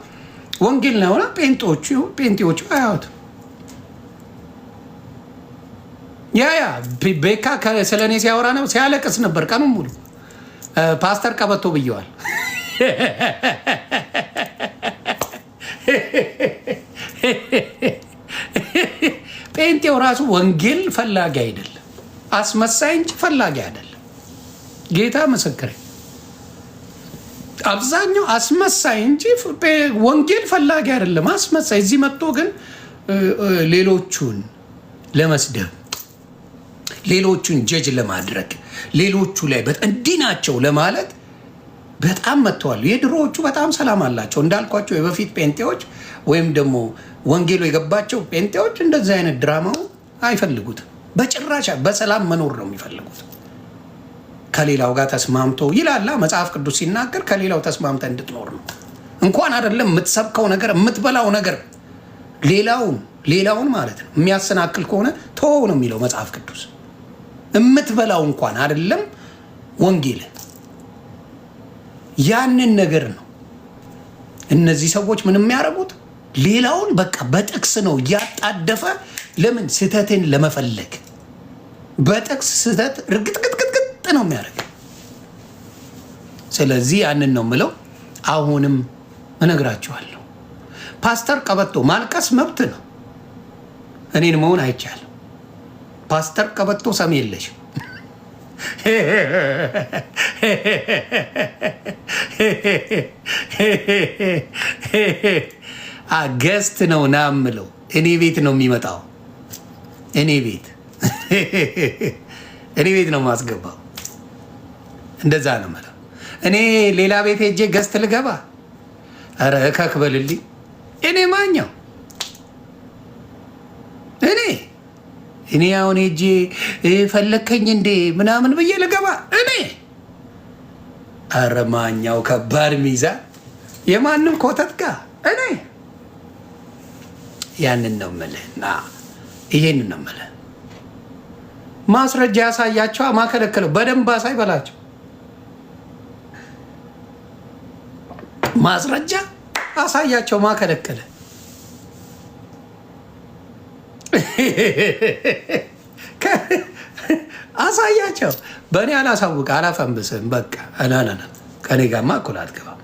Speaker 1: ወንጌል ነው። ሆነ ጴንጤዎቹ አያዩት። ያ ቤካ ስለ እኔ ሲያወራ ነው ሲያለቅስ ነበር ቀኑን ሙሉ። ፓስተር ቀበቶ ብየዋል። ጴንጤው ራሱ ወንጌል ፈላጊ አይደለም፣ አስመሳይ እንጂ ፈላጊ አይደለም። ጌታ ምስክሬ፣ አብዛኛው አስመሳይ እንጂ ወንጌል ፈላጊ አይደለም፣ አስመሳይ። እዚህ መጥቶ ግን ሌሎቹን ለመስደብ፣ ሌሎቹን ጀጅ ለማድረግ፣ ሌሎቹ ላይ እንዲህ ናቸው ለማለት በጣም መጥተዋል። የድሮዎቹ በጣም ሰላም አላቸው እንዳልኳቸው። የበፊት ጴንጤዎች ወይም ደግሞ ወንጌሉ የገባቸው ጴንጤዎች እንደዚህ አይነት ድራማው አይፈልጉትም በጭራሽ። በሰላም መኖር ነው የሚፈልጉት። ከሌላው ጋር ተስማምቶ ይላላ መጽሐፍ ቅዱስ ሲናገር፣ ከሌላው ተስማምተ እንድትኖር ነው። እንኳን አይደለም የምትሰብከው ነገር የምትበላው ነገር ሌላውን ማለት ነው የሚያሰናክል ከሆነ ተወው ነው የሚለው መጽሐፍ ቅዱስ። የምትበላው እንኳን አይደለም ወንጌል ያንን ነገር ነው። እነዚህ ሰዎች ምን የሚያደርጉት ሌላውን በቃ በጥቅስ ነው እያጣደፈ። ለምን? ስህተትን ለመፈለግ በጥቅስ ስህተት ርግጥግጥግጥ ነው የሚያደርግ። ስለዚህ ያንን ነው የምለው። አሁንም እነግራችኋለሁ፣ ፓስተር ቀበቶ ማልቀስ መብት ነው። እኔን መሆን አይቻልም። ፓስተር ቀበቶ ሰሚ የለሽም። ገስት ነው ና ምለው እኔ ቤት ነው የሚመጣው። እኔ ቤት ነው ማስገባው። እንደዛ ነው ማለት። እኔ ሌላ ቤት ሄጄ ገስት ልገባ? ኧረ እከክ በልልኝ። እኔ ማኛው እኔ አሁን ሄጄ ፈለከኝ እንዴ ምናምን ብዬ ልገባ? እኔ ኧረ ማኛው ከባድ ሚዛን የማንም ኮተት ጋር እኔ ያንን ነው የምልህ እና ይሄንን ነው የምልህ። ማስረጃ ያሳያቸው ማከለከለው በደንብ አሳይ በላቸው። ማስረጃ አሳያቸው ማከለከለ አሳያቸው። በእኔ አላሳውቅ አላፈንብስም። በቃ አናናና ከኔ ጋማ እኩል አትገባም።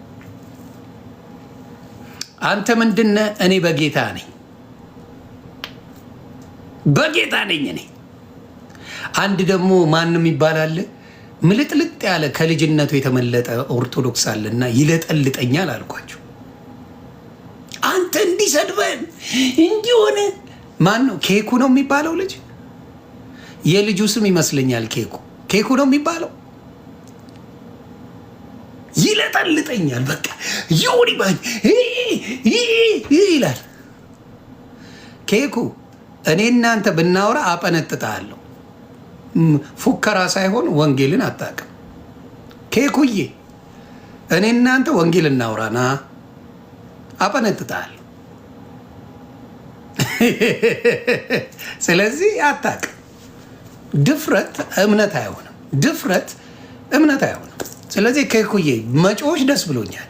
Speaker 1: አንተ ምንድነህ? እኔ በጌታ ነኝ፣ በጌታ ነኝ እኔ። አንድ ደግሞ ማንም ይባላል ምልጥልጥ ያለ ከልጅነቱ የተመለጠ ኦርቶዶክስ አለና ይለጠልጠኛል አልኳቸው። አንተ እንዲሰድበን እንዲሆነ ማን ነው? ኬኩ ነው የሚባለው ልጅ፣ የልጁ ስም ይመስለኛል ኬኩ ነው የሚባለው። ይለጠልጠኛል በቃ ይሁን ይላል ኬኩ። እኔ እናንተ ብናወራ አጠነጥጣለሁ። ፉከራ ሳይሆን ወንጌልን አታውቅም ኬኩዬ። እኔ እናንተ ወንጌል እናውራና አጠነጥጣለሁ። ስለዚህ አታውቅም። ድፍረት እምነት አይሆንም። ድፍረት እምነት አይሆንም። ስለዚህ ኬኩዬ መጮዎች ደስ ብሎኛል።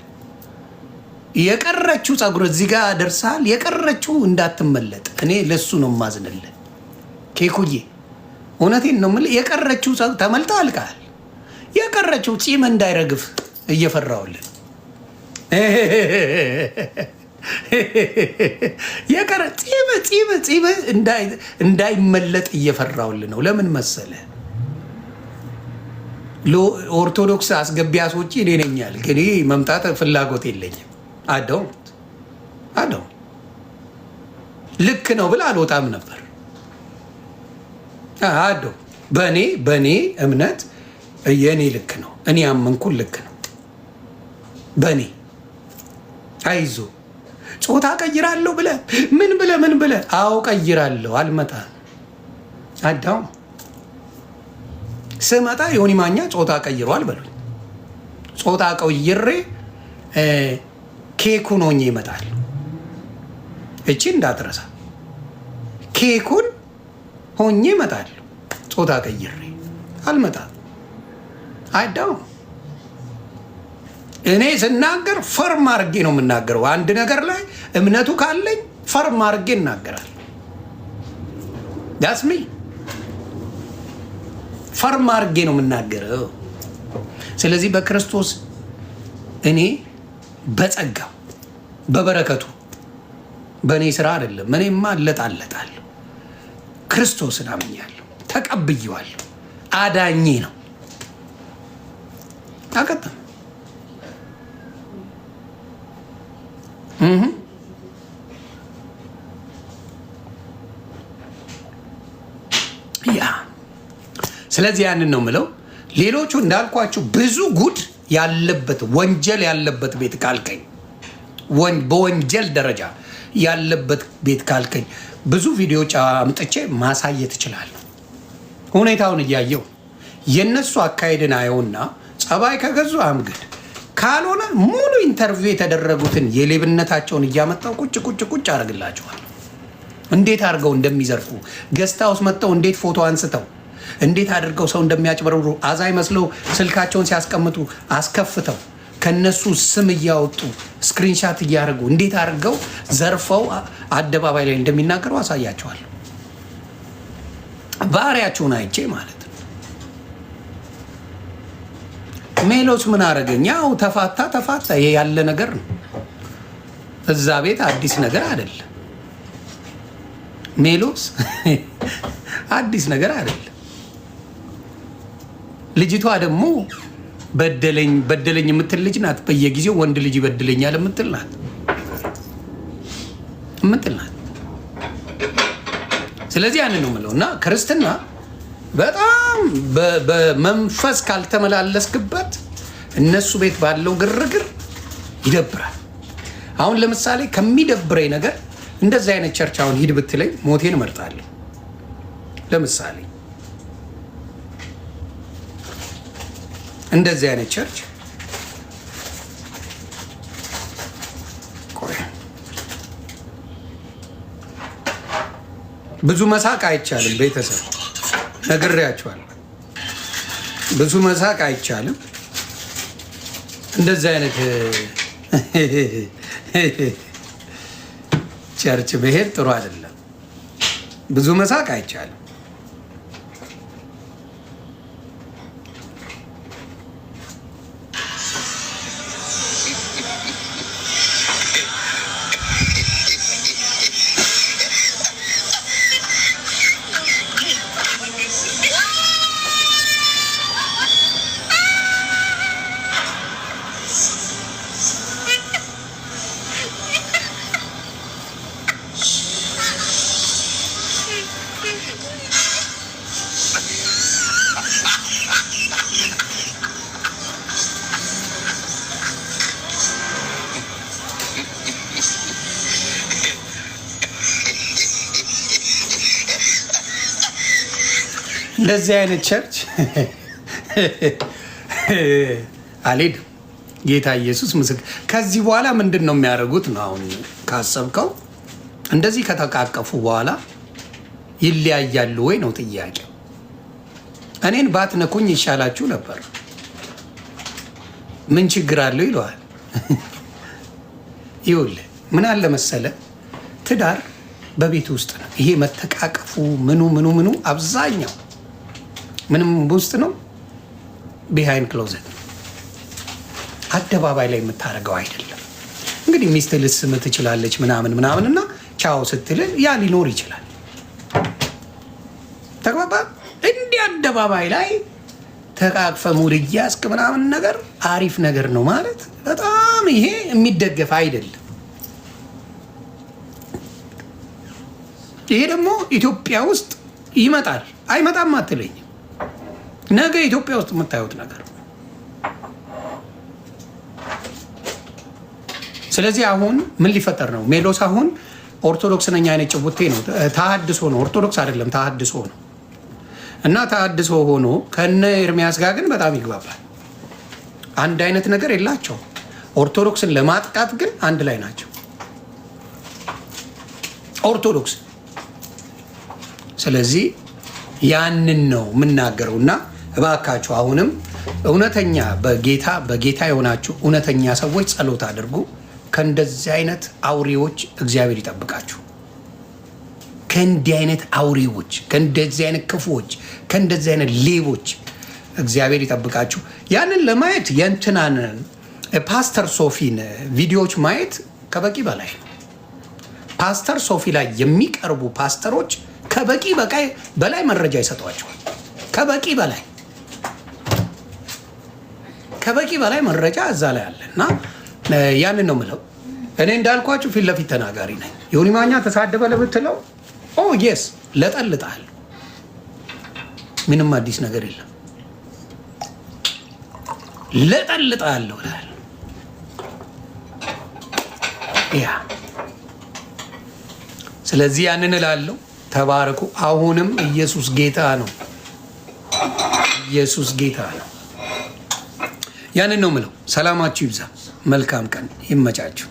Speaker 1: የቀረችው ጸጉር እዚህ ጋር ደርሳል። የቀረችው እንዳትመለጥ እኔ ለሱ ነው ማዝንልህ ኬኩዬ። እውነቴን ነው የምልህ። የቀረችው ተመልጣ አልቃል። የቀረችው ጺም እንዳይረግፍ እየፈራውልን የቀረ ጺም እንዳይመለጥ እየፈራውልን ነው። ለምን መሰለ? ኦርቶዶክስ አስገቢያስ ውጭ እኔ ነኝ ያልክ። እኔ መምጣት ፍላጎት የለኝም። አደው ልክ ነው ብላ አልወጣም ነበር። አደው በእኔ እምነት የእኔ ልክ ነው። እኔ ያመንኩን ልክ ነው በእኔ። አይዞ ጾታ ቀይራለሁ ብለህ ምን ብለህ አዎ ቀይራለሁ አልመጣም። አዳው ስመጣ ዮኒ ማኛ ጾታ ቀይሯል በሉኝ። ጾታ ቀይሬ ኬኩን ሆኜ ይመጣል። እቺ እንዳትረሳ። ኬኩን ሆኜ ይመጣል። ጾታ ቀይሬ አልመጣም። አዳው እኔ ስናገር ፈርም አድርጌ ነው የምናገረው። አንድ ነገር ላይ እምነቱ ካለኝ ፈርም አድርጌ እናገራለሁ። ዳስሚ ፈርም አድርጌ ነው የምናገረው። ስለዚህ በክርስቶስ እኔ በጸጋው በበረከቱ በእኔ ስራ አይደለም። እኔማ እለጣለጣለሁ። ክርስቶስን አምኛለሁ፣ ተቀብዬዋለሁ። አዳኜ ነው። አቀጥም ያ ስለዚህ ያንን ነው የምለው። ሌሎቹ እንዳልኳችሁ ብዙ ጉድ ያለበት ወንጀል ያለበት ቤት ካልከኝ፣ በወንጀል ደረጃ ያለበት ቤት ካልከኝ ብዙ ቪዲዮዎች አምጥቼ ማሳየት እችላለሁ። ሁኔታውን እያየው የነሱ አካሄድን አየውና ጸባይ ከገዙ አምግድ ካልሆነ ሙሉ ኢንተርቪው የተደረጉትን የሌብነታቸውን እያመጣው ቁጭ አደርግላቸዋል። እንዴት አድርገው እንደሚዘርፉ ገስታ ውስጥ መጥተው እንዴት ፎቶ አንስተው እንዴት አድርገው ሰው እንደሚያጭበረብሩ አዛይ መስለው ስልካቸውን ሲያስቀምጡ አስከፍተው ከነሱ ስም እያወጡ ስክሪንሻት እያደረጉ እንዴት አድርገው ዘርፈው አደባባይ ላይ እንደሚናገሩ አሳያቸዋለሁ። ባህሪያቸውን አይቼ ማለት ነው። ሜሎስ ምን አደረገኝ? ያው ተፋታ። ይሄ ያለ ነገር ነው። እዛ ቤት አዲስ ነገር አይደለም። ሜሎስ አዲስ ነገር አይደለም። ልጅቷ ደግሞ በደለኝ የምትል ልጅ ናት። በየጊዜው ወንድ ልጅ ይበድለኛል የምትል ናት። ስለዚህ ያንን ነው የምለው እና ክርስትና በጣም በመንፈስ ካልተመላለስክበት እነሱ ቤት ባለው ግርግር ይደብራል። አሁን ለምሳሌ ከሚደብረኝ ነገር እንደዚህ አይነት ቸርች አሁን ሂድ ብትለኝ ሞቴን እመርጣለሁ። ለምሳሌ እንደዚህ አይነት ቸርች ብዙ መሳቅ አይቻልም። ቤተሰብ ነግሬያቸዋለሁ። ብዙ መሳቅ አይቻልም። እንደዚህ አይነት ቸርች ብሄድ ጥሩ አይደለም። ብዙ መሳቅ አይቻልም። እንደዚህ አይነት ቸርች አልሄድም። ጌታ ኢየሱስ ምስክር። ከዚህ በኋላ ምንድን ነው የሚያደርጉት ነው አሁን ካሰብከው? እንደዚህ ከተቃቀፉ በኋላ ይለያያሉ ወይ ነው ጥያቄው። እኔን ባትነኩኝ ይሻላችሁ ነበር። ምን ችግር አለው ይለዋል። ይኸውልህ ምን አለ መሰለ፣ ትዳር በቤት ውስጥ ነው። ይሄ መተቃቀፉ ምኑ አብዛኛው ምንም ውስጥ ነው፣ ቢሃይንድ ክሎዘት ነው። አደባባይ ላይ የምታደርገው አይደለም። እንግዲህ ሚስት ልስም ትችላለች ምናምን እና ቻው ስትል ያ ሊኖር ይችላል። ተግባባ። እንዲህ አደባባይ ላይ ተቃቅፈ ሙድ እያስክ ምናምን ነገር አሪፍ ነገር ነው ማለት በጣም ይሄ የሚደገፍ አይደለም። ይሄ ደግሞ ኢትዮጵያ ውስጥ ይመጣል አይመጣም አትለኝ። ነገ ኢትዮጵያ ውስጥ የምታዩት ነገር። ስለዚህ አሁን ምን ሊፈጠር ነው? ሜሎስ አሁን ኦርቶዶክስ ነኝ አይነት ጭቡቴ ነው። ተሐድሶ ነው፣ ኦርቶዶክስ አይደለም፣ ተሐድሶ ነው። እና ተሐድሶ ሆኖ ከነ ኤርሚያስ ጋር ግን በጣም ይግባባል። አንድ አይነት ነገር የላቸው። ኦርቶዶክስን ለማጥቃት ግን አንድ ላይ ናቸው ኦርቶዶክስ። ስለዚህ ያንን ነው የምናገረው። እና እባካችሁ አሁንም እውነተኛ በጌታ የሆናችሁ እውነተኛ ሰዎች ጸሎት አድርጉ። ከእንደዚህ አይነት አውሬዎች እግዚአብሔር ይጠብቃችሁ። ከእንዲህ አይነት አውሬዎች፣ ከእንደዚህ አይነት ክፉዎች፣ ከእንደዚህ አይነት ሌቦች እግዚአብሔር ይጠብቃችሁ። ያንን ለማየት የእንትናን ፓስተር ሶፊን ቪዲዮዎች ማየት ከበቂ በላይ ነው። ፓስተር ሶፊ ላይ የሚቀርቡ ፓስተሮች ከበቂ በላይ መረጃ ይሰጧቸዋል። ከበቂ በላይ መረጃ እዛ ላይ አለ እና ያንን ነው የምለው። እኔ እንዳልኳችሁ ፊት ለፊት ተናጋሪ ነኝ። ዮኒ ማኛ ተሳደበ ለምትለው የስ ለጠልጣል። ምንም አዲስ ነገር የለም። ለጠልጣለሁ ያ ስለዚህ ያንን እላለሁ። ተባረኩ። አሁንም ኢየሱስ ጌታ ነው። ኢየሱስ ጌታ ነው። ያንን ነው የምለው። ሰላማችሁ ይብዛ። መልካም ቀን ይመቻችሁ።